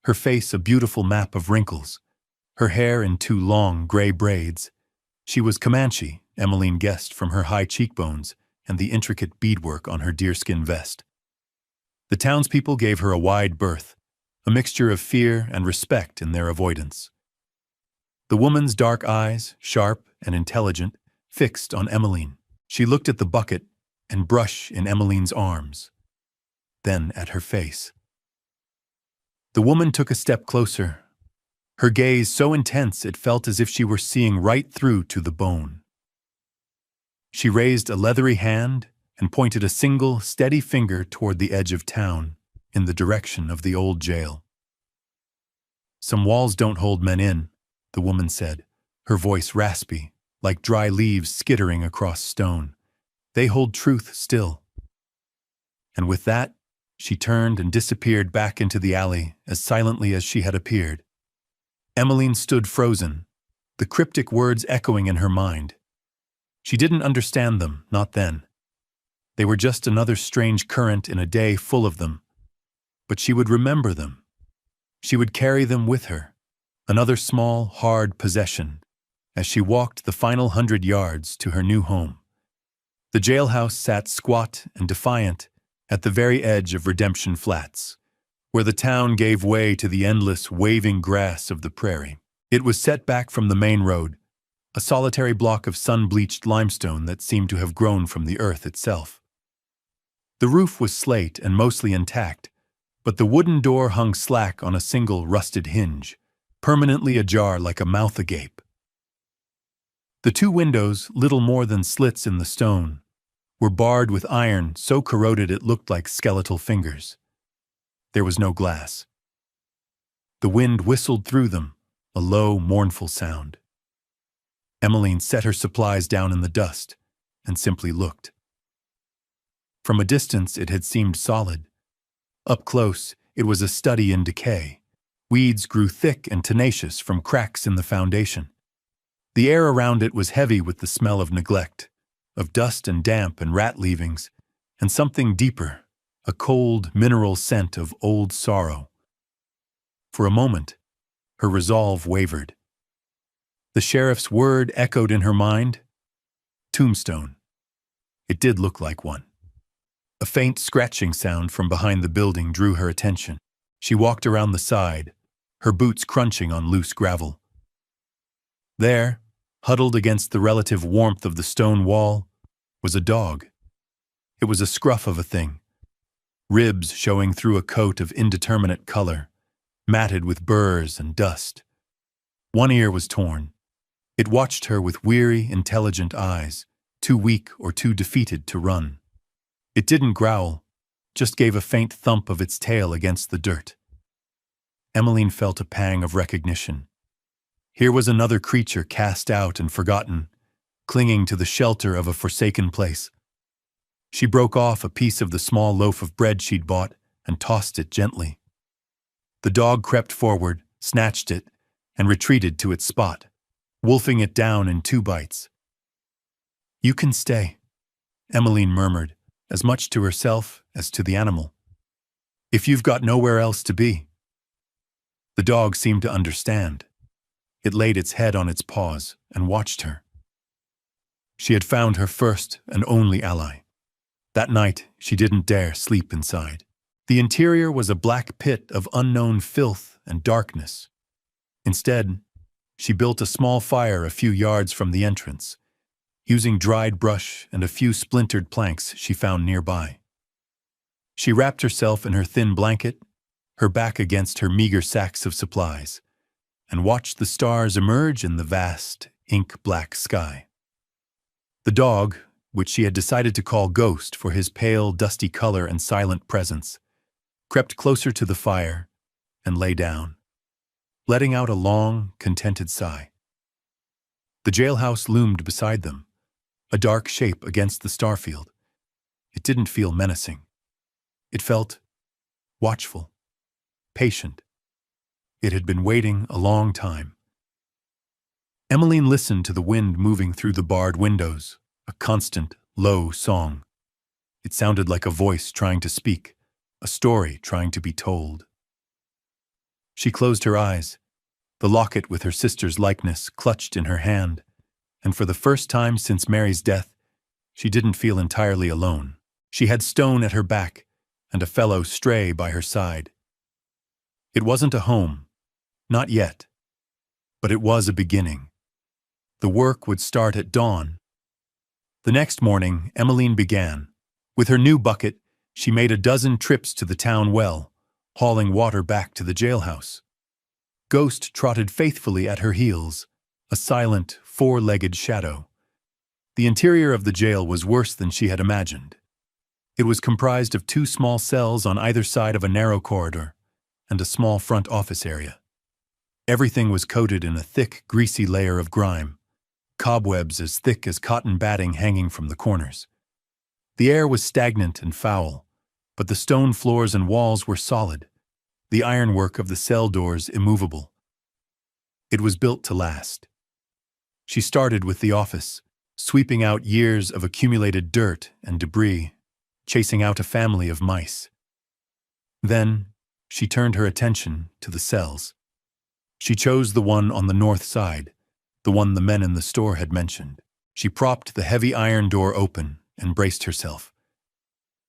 her face a beautiful map of wrinkles, her hair in two long gray braids. She was Comanche, Emmeline guessed from her high cheekbones and the intricate beadwork on her deerskin vest. The townspeople gave her a wide berth, a mixture of fear and respect in their avoidance. The woman's dark eyes, sharp and intelligent, fixed on Emmeline. She looked at the bucket and brush in Emmeline's arms, then at her face. The woman took a step closer, her gaze so intense it felt as if she were seeing right through to the bone. She raised a leathery hand and pointed a single, steady finger toward the edge of town, in the direction of the old jail. "Some walls don't hold men in," the woman said, her voice raspy, like dry leaves skittering across stone. "They hold truth still." And with that, she turned and disappeared back into the alley as silently as she had appeared. Emmeline stood frozen, the cryptic words echoing in her mind. She didn't understand them, not then. They were just another strange current in a day full of them. But she would remember them. She would carry them with her, another small, hard possession, as she walked the final 100 yards to her new home. The jailhouse sat squat and defiant at the very edge of Redemption Flats, where the town gave way to the endless, waving grass of the prairie. It was set back from the main road, a solitary block of sun-bleached limestone that seemed to have grown from the earth itself. The roof was slate and mostly intact, but the wooden door hung slack on a single rusted hinge, permanently ajar like a mouth agape. The two windows, little more than slits in the stone, were barred with iron so corroded it looked like skeletal fingers. There was no glass. The wind whistled through them, a low, mournful sound. Emmeline set her supplies down in the dust and simply looked. From a distance it had seemed solid. Up close, it was a study in decay. Weeds grew thick and tenacious from cracks in the foundation. The air around it was heavy with the smell of neglect, of dust and damp and rat leavings, and something deeper, a cold, mineral scent of old sorrow. For a moment, her resolve wavered. The sheriff's word echoed in her mind. Tombstone. It did look like one. A faint scratching sound from behind the building drew her attention. She walked around the side, her boots crunching on loose gravel. There, huddled against the relative warmth of the stone wall, was a dog. It was a scruff of a thing, ribs showing through a coat of indeterminate color, matted with burrs and dust. One ear was torn. It watched her with weary, intelligent eyes, too weak or too defeated to run. It didn't growl, just gave a faint thump of its tail against the dirt. Emmeline felt a pang of recognition. Here was another creature cast out and forgotten, clinging to the shelter of a forsaken place. She broke off a piece of the small loaf of bread she'd bought and tossed it gently. The dog crept forward, snatched it, and retreated to its spot, wolfing it down in 2 bites. "You can stay," Emmeline murmured, as much to herself as to the animal. "If you've got nowhere else to be." The dog seemed to understand. It laid its head on its paws and watched her. She had found her first and only ally. That night, she didn't dare sleep inside. The interior was a black pit of unknown filth and darkness. Instead, she built a small fire a few yards from the entrance, using dried brush and a few splintered planks she found nearby. She wrapped herself in her thin blanket, her back against her meager sacks of supplies, and watched the stars emerge in the vast, ink-black sky. The dog, which she had decided to call Ghost for his pale, dusty color and silent presence, crept closer to the fire and lay down, letting out a long, contented sigh. The jailhouse loomed beside them, a dark shape against the starfield. It didn't feel menacing. It felt watchful, patient. It had been waiting a long time. Emmeline listened to the wind moving through the barred windows, a constant, low song. It sounded like a voice trying to speak, a story trying to be told. She closed her eyes, the locket with her sister's likeness clutched in her hand, and for the first time since Mary's death, she didn't feel entirely alone. She had Stone at her back and a fellow stray by her side. It wasn't a home, not yet, but it was a beginning. The work would start at dawn. The next morning, Emmeline began. With her new bucket, she made a dozen trips to the town well, hauling water back to the jailhouse. Ghost trotted faithfully at her heels, a silent, 4-legged shadow. The interior of the jail was worse than she had imagined. It was comprised of 2 small cells on either side of a narrow corridor, and a small front office area. Everything was coated in a thick, greasy layer of grime, cobwebs as thick as cotton batting hanging from the corners. The air was stagnant and foul, but the stone floors and walls were solid, the ironwork of the cell doors immovable. It was built to last. She started with the office, sweeping out years of accumulated dirt and debris, chasing out a family of mice. Then, she turned her attention to the cells. She chose the one on the north side, the one the men in the store had mentioned. She propped the heavy iron door open and braced herself.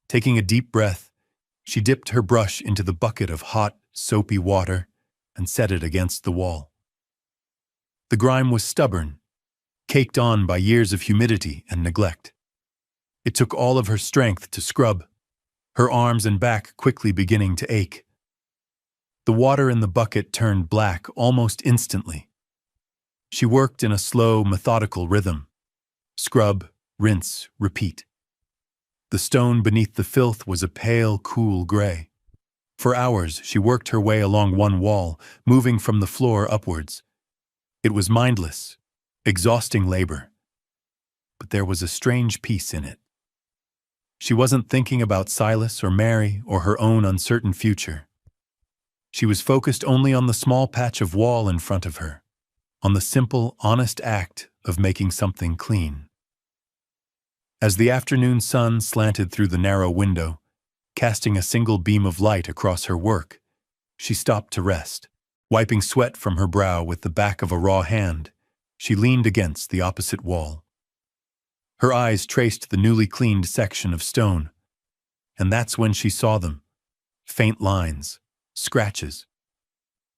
Taking a deep breath, she dipped her brush into the bucket of hot, soapy water and set it against the wall. The grime was stubborn, caked on by years of humidity and neglect. It took all of her strength to scrub, her arms and back quickly beginning to ache. The water in the bucket turned black almost instantly. She worked in a slow, methodical rhythm. Scrub, rinse, repeat. The stone beneath the filth was a pale, cool gray. For hours, she worked her way along one wall, moving from the floor upwards. It was mindless, exhausting labor. But there was a strange peace in it. She wasn't thinking about Silas or Mary or her own uncertain future. She was focused only on the small patch of wall in front of her, on the simple, honest act of making something clean. As the afternoon sun slanted through the narrow window, casting a single beam of light across her work, she stopped to rest. Wiping sweat from her brow with the back of a raw hand, she leaned against the opposite wall. Her eyes traced the newly cleaned section of stone, and that's when she saw them. Faint lines, scratches.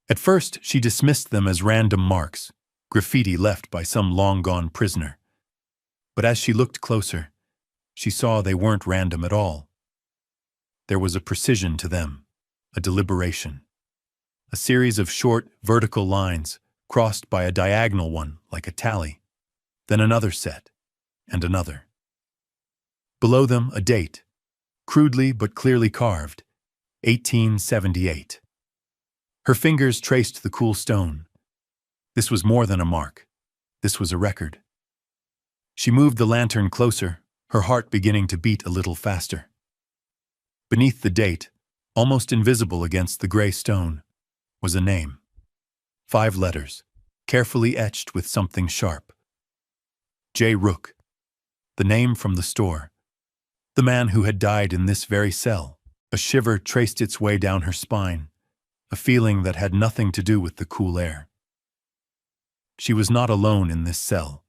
At first, she dismissed them as random marks, graffiti left by some long-gone prisoner. But as she looked closer, she saw they weren't random at all. There was a precision to them, a deliberation. A series of short, vertical lines, crossed by a diagonal one like a tally, then another set, and another. Below them, a date, crudely but clearly carved, 1878. Her fingers traced the cool stone. This was more than a mark. This was a record. She moved the lantern closer, her heart beginning to beat a little faster. Beneath the date, almost invisible against the gray stone, was a name. 5 letters, carefully etched with something sharp. J. Rook, the name from the store. The man who had died in this very cell. A shiver traced its way down her spine, a feeling that had nothing to do with the cool air. She was not alone in this cell.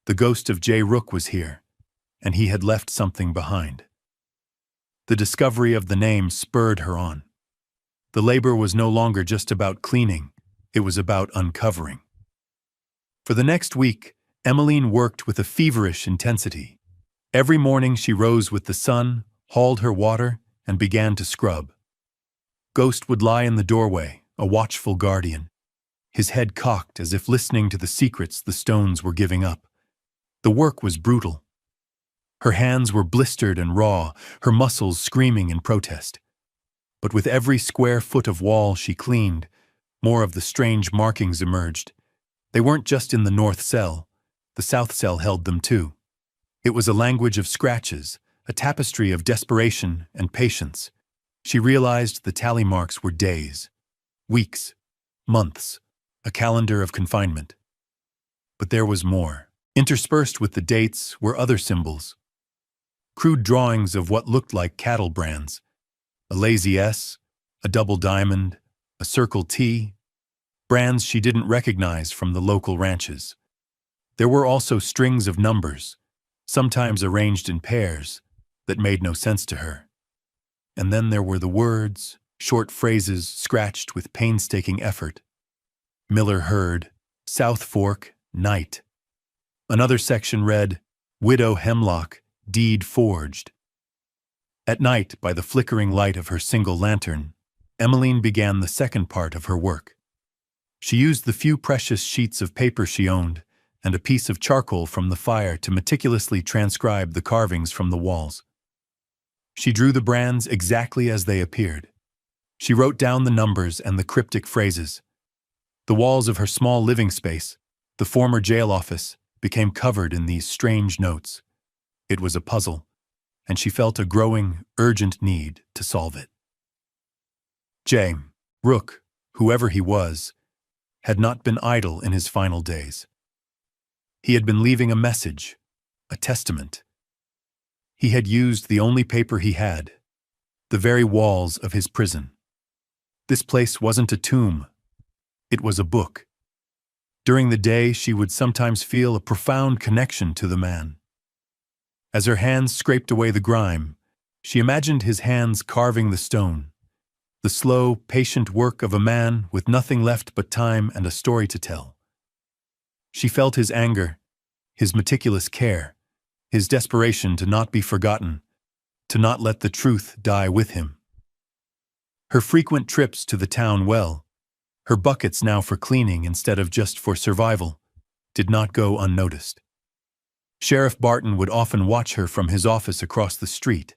The ghost of J. Rook was here, and he had left something behind. The discovery of the name spurred her on. The labor was no longer just about cleaning, it was about uncovering. For the next week, Emmeline worked with a feverish intensity. Every morning she rose with the sun, hauled her water, and began to scrub. Ghost would lie in the doorway, a watchful guardian, his head cocked as if listening to the secrets the stones were giving up. The work was brutal. Her hands were blistered and raw, her muscles screaming in protest. But with every square foot of wall she cleaned, more of the strange markings emerged. They weren't just in the north cell. The south cell held them too. It was a language of scratches, a tapestry of desperation and patience. She realized the tally marks were days, weeks, months, a calendar of confinement. But there was more. Interspersed with the dates were other symbols. Crude drawings of what looked like cattle brands. A lazy S, a double diamond, a circle T, brands she didn't recognize from the local ranches. There were also strings of numbers, sometimes arranged in pairs, that made no sense to her. And then there were the words, short phrases scratched with painstaking effort. Miller Herd, South Fork, Night. Another section read, Widow Hemlock, Deed Forged. At night, by the flickering light of her single lantern, Emmeline began the second part of her work. She used the few precious sheets of paper she owned and a piece of charcoal from the fire to meticulously transcribe the carvings from the walls. She drew the brands exactly as they appeared. She wrote down the numbers and the cryptic phrases. The walls of her small living space, the former jail office, became covered in these strange notes. It was a puzzle, and she felt a growing, urgent need to solve it. J. Rook, whoever he was, had not been idle in his final days. He had been leaving a message, a testament. He had used the only paper he had, the very walls of his prison. This place wasn't a tomb. It was a book. During the day, she would sometimes feel a profound connection to the man. As her hands scraped away the grime, she imagined his hands carving the stone, the slow, patient work of a man with nothing left but time and a story to tell. She felt his anger, his meticulous care, his desperation to not be forgotten, to not let the truth die with him. Her frequent trips to the town well, her buckets now for cleaning instead of just for survival, did not go unnoticed. Sheriff Barton would often watch her from his office across the street,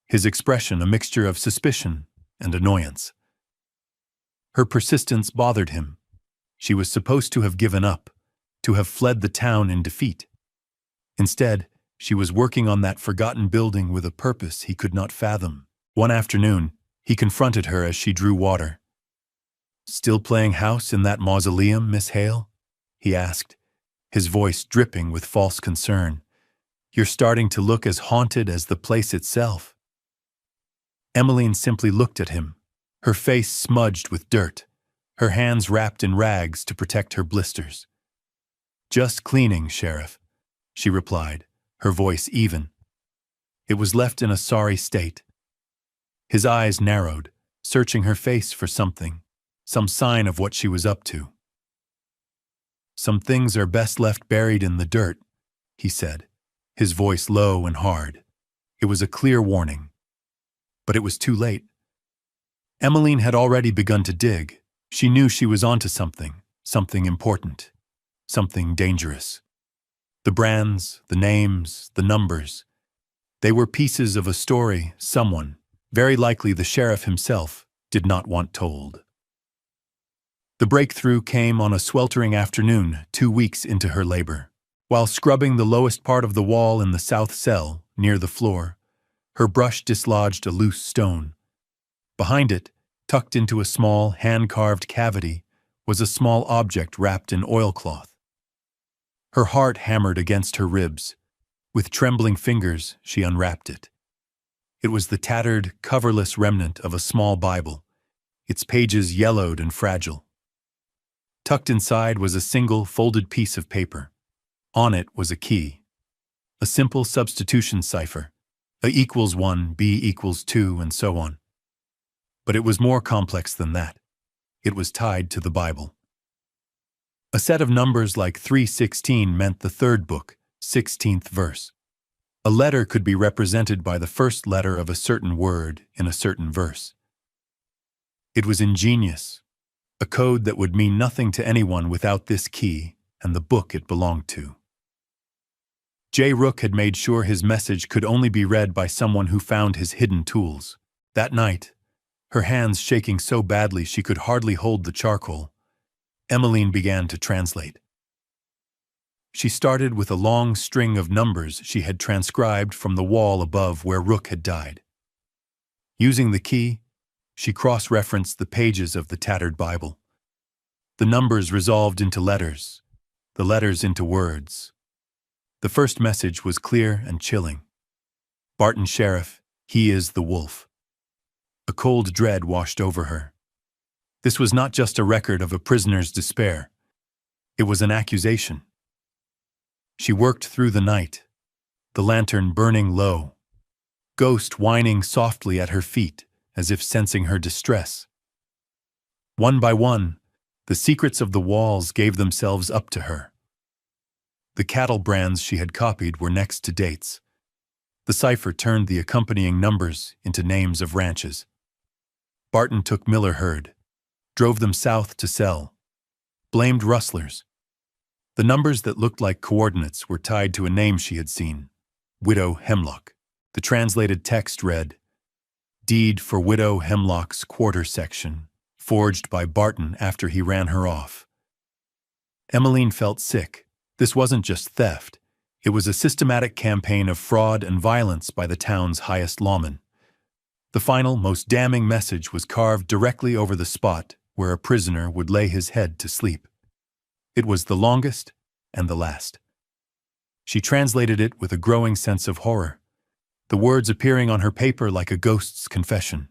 his expression a mixture of suspicion and annoyance. Her persistence bothered him. She was supposed to have given up, to have fled the town in defeat. Instead, she was working on that forgotten building with a purpose he could not fathom. One afternoon, he confronted her as she drew water. "Still playing house in that mausoleum, Miss Hale?" he asked, his voice dripping with false concern. "You're starting to look as haunted as the place itself." Emmeline simply looked at him, her face smudged with dirt, her hands wrapped in rags to protect her blisters. "Just cleaning, Sheriff," she replied, her voice even. It was left in a sorry state. His eyes narrowed, searching her face for something, some sign of what she was up to. "Some things are best left buried in the dirt," he said, his voice low and hard. It was a clear warning. But it was too late. Emmeline had already begun to dig. She knew she was onto something, something important, something dangerous. The brands, the names, the numbers. They were pieces of a story someone, very likely the sheriff himself, did not want told. The breakthrough came on a sweltering afternoon 2 weeks into her labor. While scrubbing the lowest part of the wall in the south cell, near the floor, her brush dislodged a loose stone. Behind it, tucked into a small, hand-carved cavity, was a small object wrapped in oilcloth. Her heart hammered against her ribs. With trembling fingers, she unwrapped it. It was the tattered, coverless remnant of a small Bible, its pages yellowed and fragile. Tucked inside was a single, folded piece of paper. On it was a key. A simple substitution cipher. A equals 1, B equals 2, and so on. But it was more complex than that. It was tied to the Bible. A set of numbers like 316 meant the third book, 16th verse. A letter could be represented by the first letter of a certain word in a certain verse. It was ingenious, a code that would mean nothing to anyone without this key and the book it belonged to. J. Rook had made sure his message could only be read by someone who found his hidden tools. That night, her hands shaking so badly she could hardly hold the charcoal, Emmeline began to translate. She started with a long string of numbers she had transcribed from the wall above where Rook had died. Using the key, she cross-referenced the pages of the tattered Bible. The numbers resolved into letters, the letters into words. The first message was clear and chilling. "Barton Sheriff, he is the wolf." A cold dread washed over her. This was not just a record of a prisoner's despair. It was an accusation. She worked through the night, the lantern burning low, Ghost whining softly at her feet as if sensing her distress. One by one, the secrets of the walls gave themselves up to her. The cattle brands she had copied were next to dates. The cipher turned the accompanying numbers into names of ranches. Barton took Miller herd, drove them south to sell, blamed rustlers. The numbers that looked like coordinates were tied to a name she had seen, Widow Hemlock. The translated text read, "Deed for Widow Hemlock's quarter section, forged by Barton after he ran her off." Emmeline felt sick. This wasn't just theft. It was a systematic campaign of fraud and violence by the town's highest lawman. The final, most damning message was carved directly over the spot where a prisoner would lay his head to sleep. It was the longest and the last. She translated it with a growing sense of horror, the words appearing on her paper like a ghost's confession.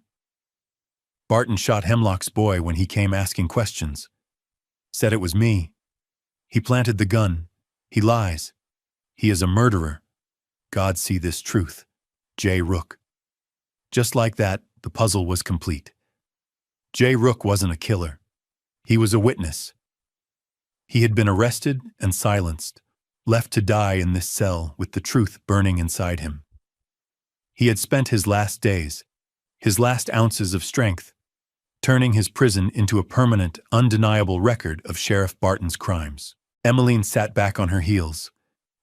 "Barton shot Hemlock's boy when he came asking questions. Said it was me. He planted the gun. He lies. He is a murderer. God see this truth. J. Rook. Just like that, the puzzle was complete. J. Rook wasn't a killer. He was a witness. He had been arrested and silenced, left to die in this cell with the truth burning inside him. He had spent his last days, his last ounces of strength, turning his prison into a permanent, undeniable record of Sheriff Barton's crimes. Emmeline sat back on her heels.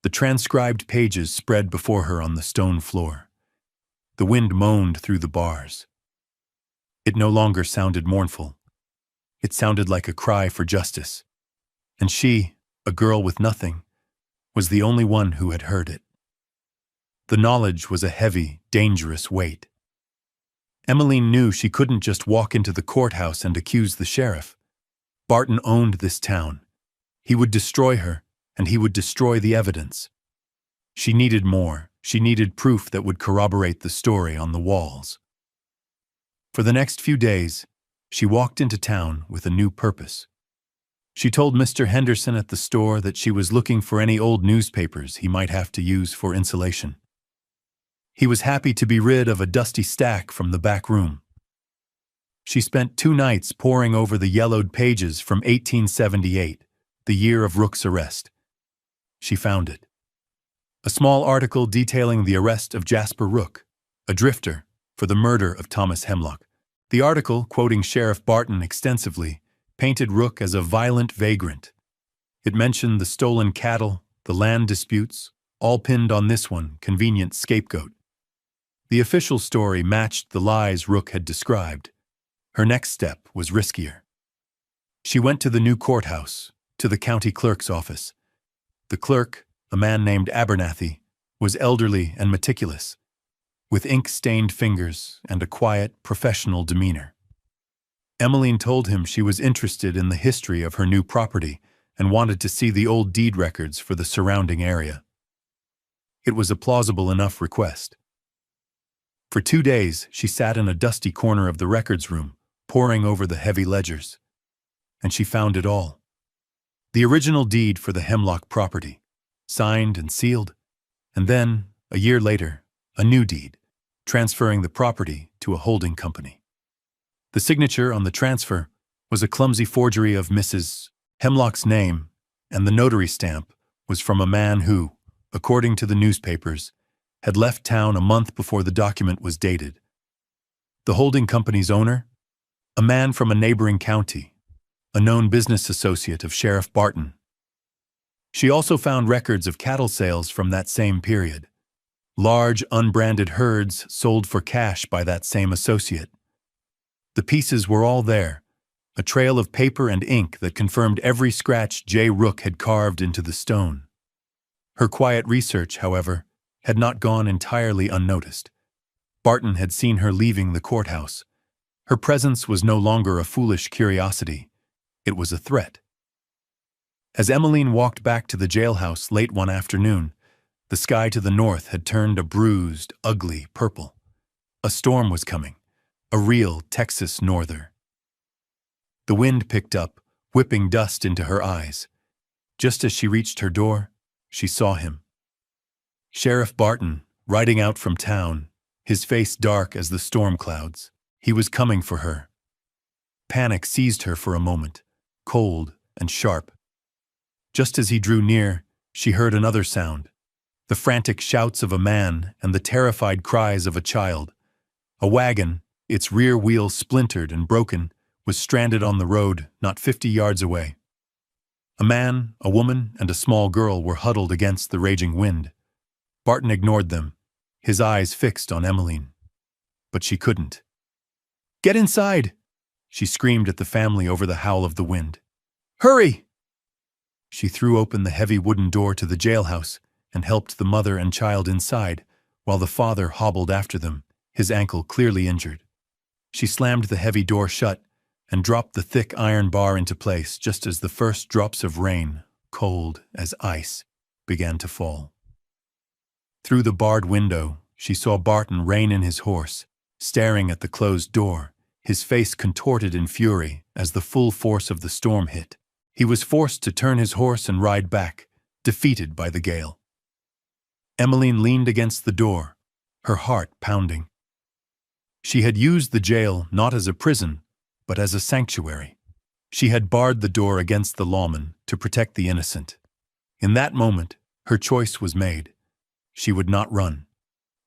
The transcribed pages spread before her on the stone floor. The wind moaned through the bars. It no longer sounded mournful. It sounded like a cry for justice. And she, a girl with nothing, was the only one who had heard it. The knowledge was a heavy, dangerous weight. Emmeline knew she couldn't just walk into the courthouse and accuse the sheriff. Barton owned this town. He would destroy her, and he would destroy the evidence. She needed more. She needed proof that would corroborate the story on the walls. For the next few days, she walked into town with a new purpose. She told Mr. Henderson at the store that she was looking for any old newspapers he might have to use for insulation. He was happy to be rid of a dusty stack from the back room. She spent 2 nights poring over the yellowed pages from 1878, the year of Rook's arrest. She found it. A small article detailing the arrest of Jasper Rook, a drifter, for the murder of Thomas Hemlock. The article, quoting Sheriff Barton extensively, painted Rook as a violent vagrant. It mentioned the stolen cattle, the land disputes, all pinned on this one convenient scapegoat. The official story matched the lies Rook had described. Her next step was riskier. She went to the new courthouse, to the county clerk's office. The clerk, a man named Abernathy, was elderly and meticulous, with ink-stained fingers and a quiet, professional demeanor. Emmeline told him she was interested in the history of her new property and wanted to see the old deed records for the surrounding area. It was a plausible enough request. For 2 days, she sat in a dusty corner of the records room, poring over the heavy ledgers. And she found it all. The original deed for the Hemlock property, signed and sealed, and then, a year later, a new deed, transferring the property to a holding company. The signature on the transfer was a clumsy forgery of Mrs. Hemlock's name, and the notary stamp was from a man who, according to the newspapers, had left town a month before the document was dated. The holding company's owner? A man from a neighboring county, a known business associate of Sheriff Barton. She also found records of cattle sales from that same period. Large, unbranded herds sold for cash by that same associate. The pieces were all there, a trail of paper and ink that confirmed every scratch J. Rook had carved into the stone. Her quiet research, however, had not gone entirely unnoticed. Barton had seen her leaving the courthouse. Her presence was no longer a foolish curiosity. It was a threat. As Emmeline walked back to the jailhouse late one afternoon, the sky to the north had turned a bruised, ugly purple. A storm was coming, a real Texas norther. The wind picked up, whipping dust into her eyes. Just as she reached her door, she saw him. Sheriff Barton, riding out from town, his face dark as the storm clouds. He was coming for her. Panic seized her for a moment, cold and sharp. Just as he drew near, she heard another sound, the frantic shouts of a man and the terrified cries of a child. A wagon, its rear wheel splintered and broken, was stranded on the road not 50 yards away. A man, a woman, and a small girl were huddled against the raging wind. Barton ignored them, his eyes fixed on Emmeline. But she couldn't. "Get inside!" she screamed at the family over the howl of the wind. "Hurry!" She threw open the heavy wooden door to the jailhouse and helped the mother and child inside, while the father hobbled after them, his ankle clearly injured. She slammed the heavy door shut and dropped the thick iron bar into place just as the first drops of rain, cold as ice, began to fall. Through the barred window, she saw Barton rein in his horse, staring at the closed door, his face contorted in fury as the full force of the storm hit. He was forced to turn his horse and ride back, defeated by the gale. Emmeline leaned against the door, her heart pounding. She had used the jail not as a prison, but as a sanctuary. She had barred the door against the lawman to protect the innocent. In that moment, her choice was made. She would not run.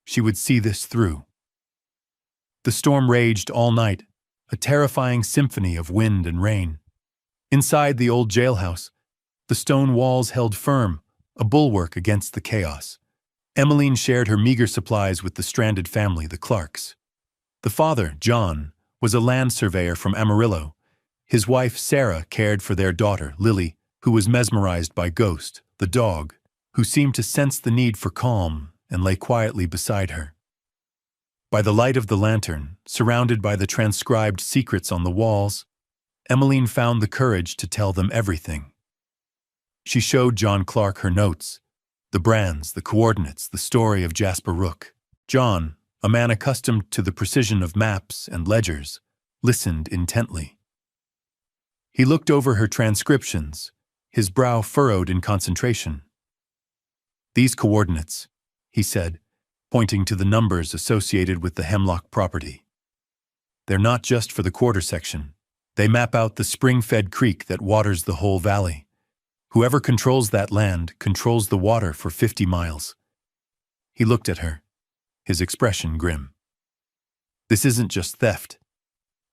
She would see this through. The storm raged all night, a terrifying symphony of wind and rain. Inside the old jailhouse, the stone walls held firm, a bulwark against the chaos. Emmeline shared her meager supplies with the stranded family, the Clarks. The father, John, was a land surveyor from Amarillo. His wife, Sarah, cared for their daughter, Lily, who was mesmerized by Ghost, the dog, who seemed to sense the need for calm and lay quietly beside her. By the light of the lantern, surrounded by the transcribed secrets on the walls, Emmeline found the courage to tell them everything. She showed John Clark her notes, the brands, the coordinates, the story of Jasper Rook. John, a man accustomed to the precision of maps and ledgers, listened intently. He looked over her transcriptions, his brow furrowed in concentration. "These coordinates," he said, pointing to the numbers associated with the Hemlock property. "They're not just for the quarter section. They map out the spring-fed creek that waters the whole valley. Whoever controls that land controls the water for 50 miles. He looked at her, his expression grim. "This isn't just theft.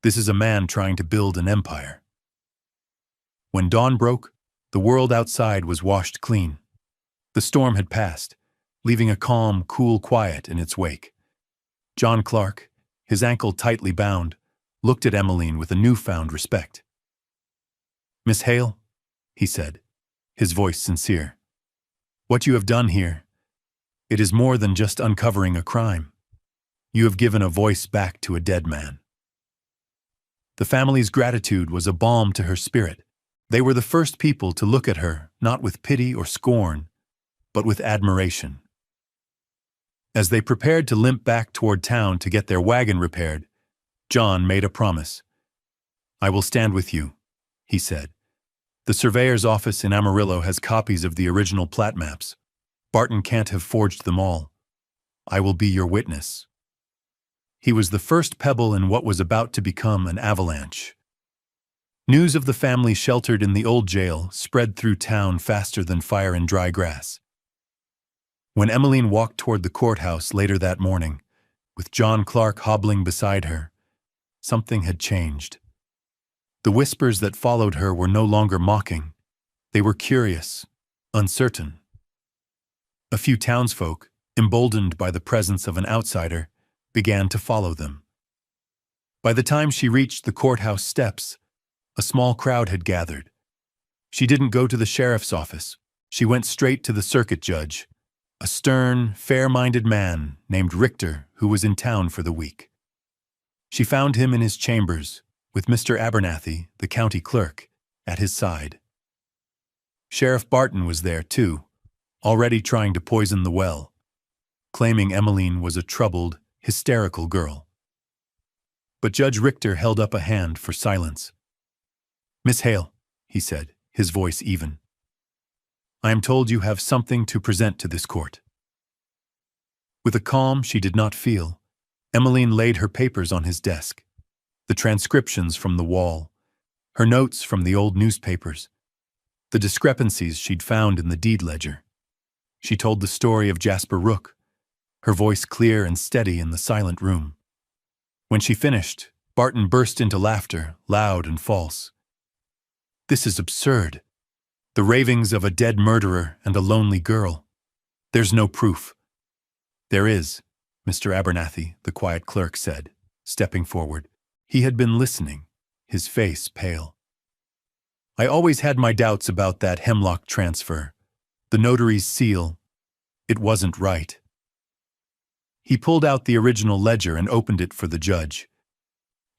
This is a man trying to build an empire." When dawn broke, the world outside was washed clean. The storm had passed, leaving a calm, cool quiet in its wake. John Clark, his ankle tightly bound, looked at Emmeline with a newfound respect. "Miss Hale," he said, his voice sincere, "what you have done here, it is more than just uncovering a crime. You have given a voice back to a dead man." The family's gratitude was a balm to her spirit. They were the first people to look at her, not with pity or scorn, but with admiration. As they prepared to limp back toward town to get their wagon repaired, John made a promise. "I will stand with you," he said. "The surveyor's office in Amarillo has copies of the original plat maps. Barton can't have forged them all. I will be your witness." He was the first pebble in what was about to become an avalanche. News of the family sheltered in the old jail spread through town faster than fire in dry grass. When Emmeline walked toward the courthouse later that morning, with John Clark hobbling beside her, something had changed. The whispers that followed her were no longer mocking. They were curious, uncertain. A few townsfolk, emboldened by the presence of an outsider, began to follow them. By the time she reached the courthouse steps, a small crowd had gathered. She didn't go to the sheriff's office. She went straight to the circuit judge, a stern, fair-minded man named Richter who was in town for the week. She found him in his chambers, with Mr. Abernathy, the county clerk, at his side. Sheriff Barton was there, too, already trying to poison the well, claiming Emmeline was a troubled, hysterical girl. But Judge Richter held up a hand for silence. "Miss Hale," he said, his voice even, "I am told you have something to present to this court." With a calm she did not feel, Emmeline laid her papers on his desk, the transcriptions from the wall, her notes from the old newspapers, the discrepancies she'd found in the deed ledger. She told the story of Jasper Rook, her voice clear and steady in the silent room. When she finished, Barton burst into laughter, loud and false. "This is absurd. The ravings of a dead murderer and a lonely girl. There's no proof." "There is," Mr. Abernathy, the quiet clerk, said, stepping forward. He had been listening, his face pale. "I always had my doubts about that Hemlock transfer. The notary's seal. It wasn't right." He pulled out the original ledger and opened it for the judge.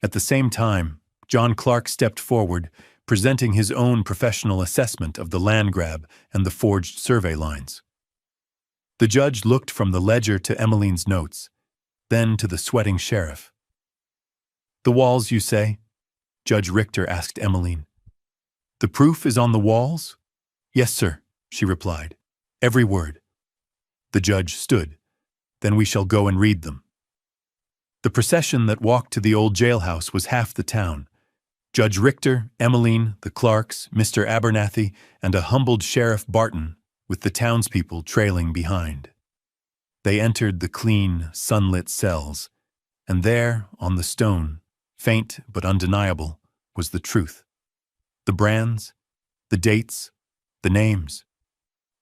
At the same time, John Clark stepped forward, presenting his own professional assessment of the land grab and the forged survey lines. The judge looked from the ledger to Emmeline's notes, then to the sweating sheriff. "The walls, you say?" Judge Richter asked Emmeline. The proof is on the walls? Yes, sir, she replied. Every word. The judge stood. Then we shall go and read them. The procession that walked to the old jailhouse was half the town. Judge Richter, Emmeline, the Clarks, Mr. Abernathy, and a humbled Sheriff Barton, with the townspeople trailing behind. They entered the clean, sunlit cells, and there, on the stone, faint but undeniable, was the truth. The brands, the dates, the names.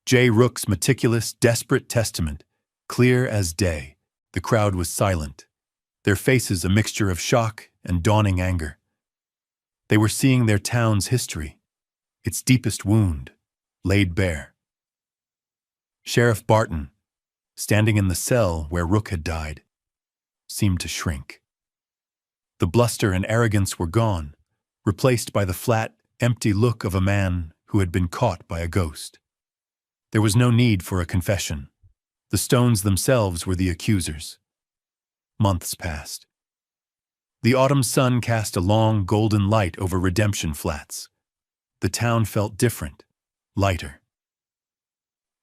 J. Rook's meticulous, desperate testament, clear as day. The crowd was silent, their faces a mixture of shock and dawning anger. They were seeing their town's history, its deepest wound, laid bare. Sheriff Barton, standing in the cell where Rook had died, seemed to shrink. The bluster and arrogance were gone, replaced by the flat, empty look of a man who had been caught by a ghost. There was no need for a confession. The stones themselves were the accusers. Months passed. The autumn sun cast a long, golden light over Redemption Flats. The town felt different, lighter.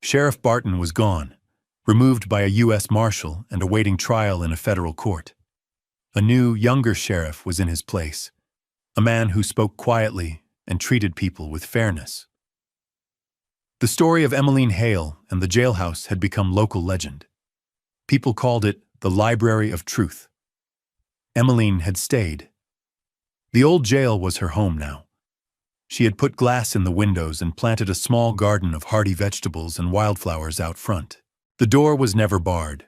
Sheriff Barton was gone, removed by a U.S. Marshal and awaiting trial in a federal court. A new, younger sheriff was in his place, a man who spoke quietly and treated people with fairness. The story of Emmeline Hale and the jailhouse had become local legend. People called it the Library of Truth. Emmeline had stayed. The old jail was her home now. She had put glass in the windows and planted a small garden of hardy vegetables and wildflowers out front. The door was never barred.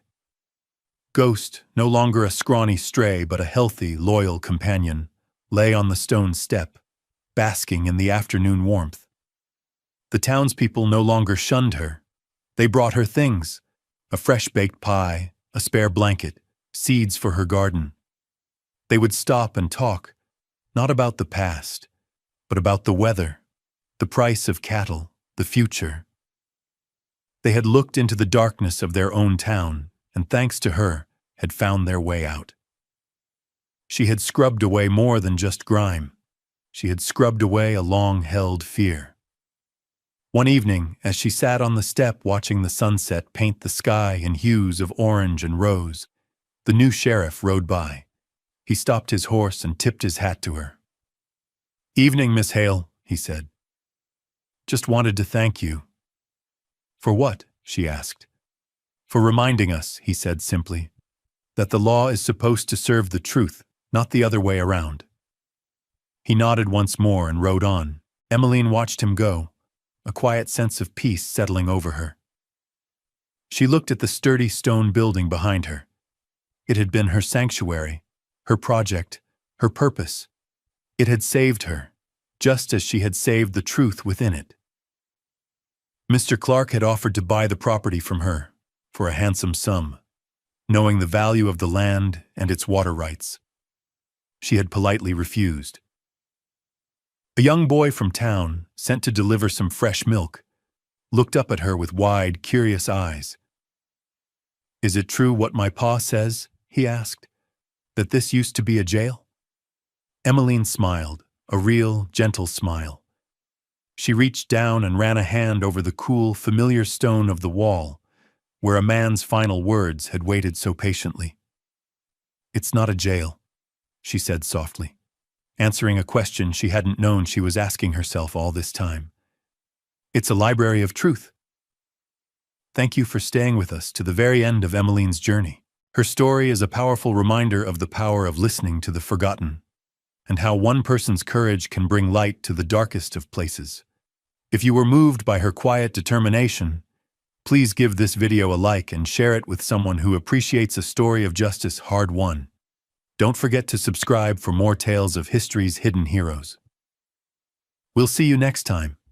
Ghost, no longer a scrawny stray but a healthy, loyal companion, lay on the stone step, basking in the afternoon warmth. The townspeople no longer shunned her. They brought her things, a fresh-baked pie, a spare blanket, seeds for her garden. They would stop and talk, not about the past, but about the weather, the price of cattle, the future. They had looked into the darkness of their own town, and thanks to her, had found their way out. She had scrubbed away more than just grime. She had scrubbed away a long-held fear. One evening, as she sat on the step watching the sunset paint the sky in hues of orange and rose, the new sheriff rode by. He stopped his horse and tipped his hat to her. "Evening, Miss Hale," he said. "Just wanted to thank you." "For what?" she asked. "For reminding us," he said simply, "that the law is supposed to serve the truth, not the other way around." He nodded once more and rode on. Emmeline watched him go, a quiet sense of peace settling over her. She looked at the sturdy stone building behind her. It had been her sanctuary, her project, her purpose. It had saved her, just as she had saved the truth within it. Mr. Clark had offered to buy the property from her for a handsome sum, knowing the value of the land and its water rights. She had politely refused. A young boy from town, sent to deliver some fresh milk, looked up at her with wide, curious eyes. "Is it true what my pa says?" he asked, "that this used to be a jail?" Emmeline smiled, a real, gentle smile. She reached down and ran a hand over the cool, familiar stone of the wall, where a man's final words had waited so patiently. "It's not a jail," she said softly, answering a question she hadn't known she was asking herself all this time. "It's a library of truth." Thank you for staying with us to the very end of Emmeline's journey. Her story is a powerful reminder of the power of listening to the forgotten, and how one person's courage can bring light to the darkest of places. If you were moved by her quiet determination, please give this video a like and share it with someone who appreciates a story of justice hard-won. Don't forget to subscribe for more tales of history's hidden heroes. We'll see you next time.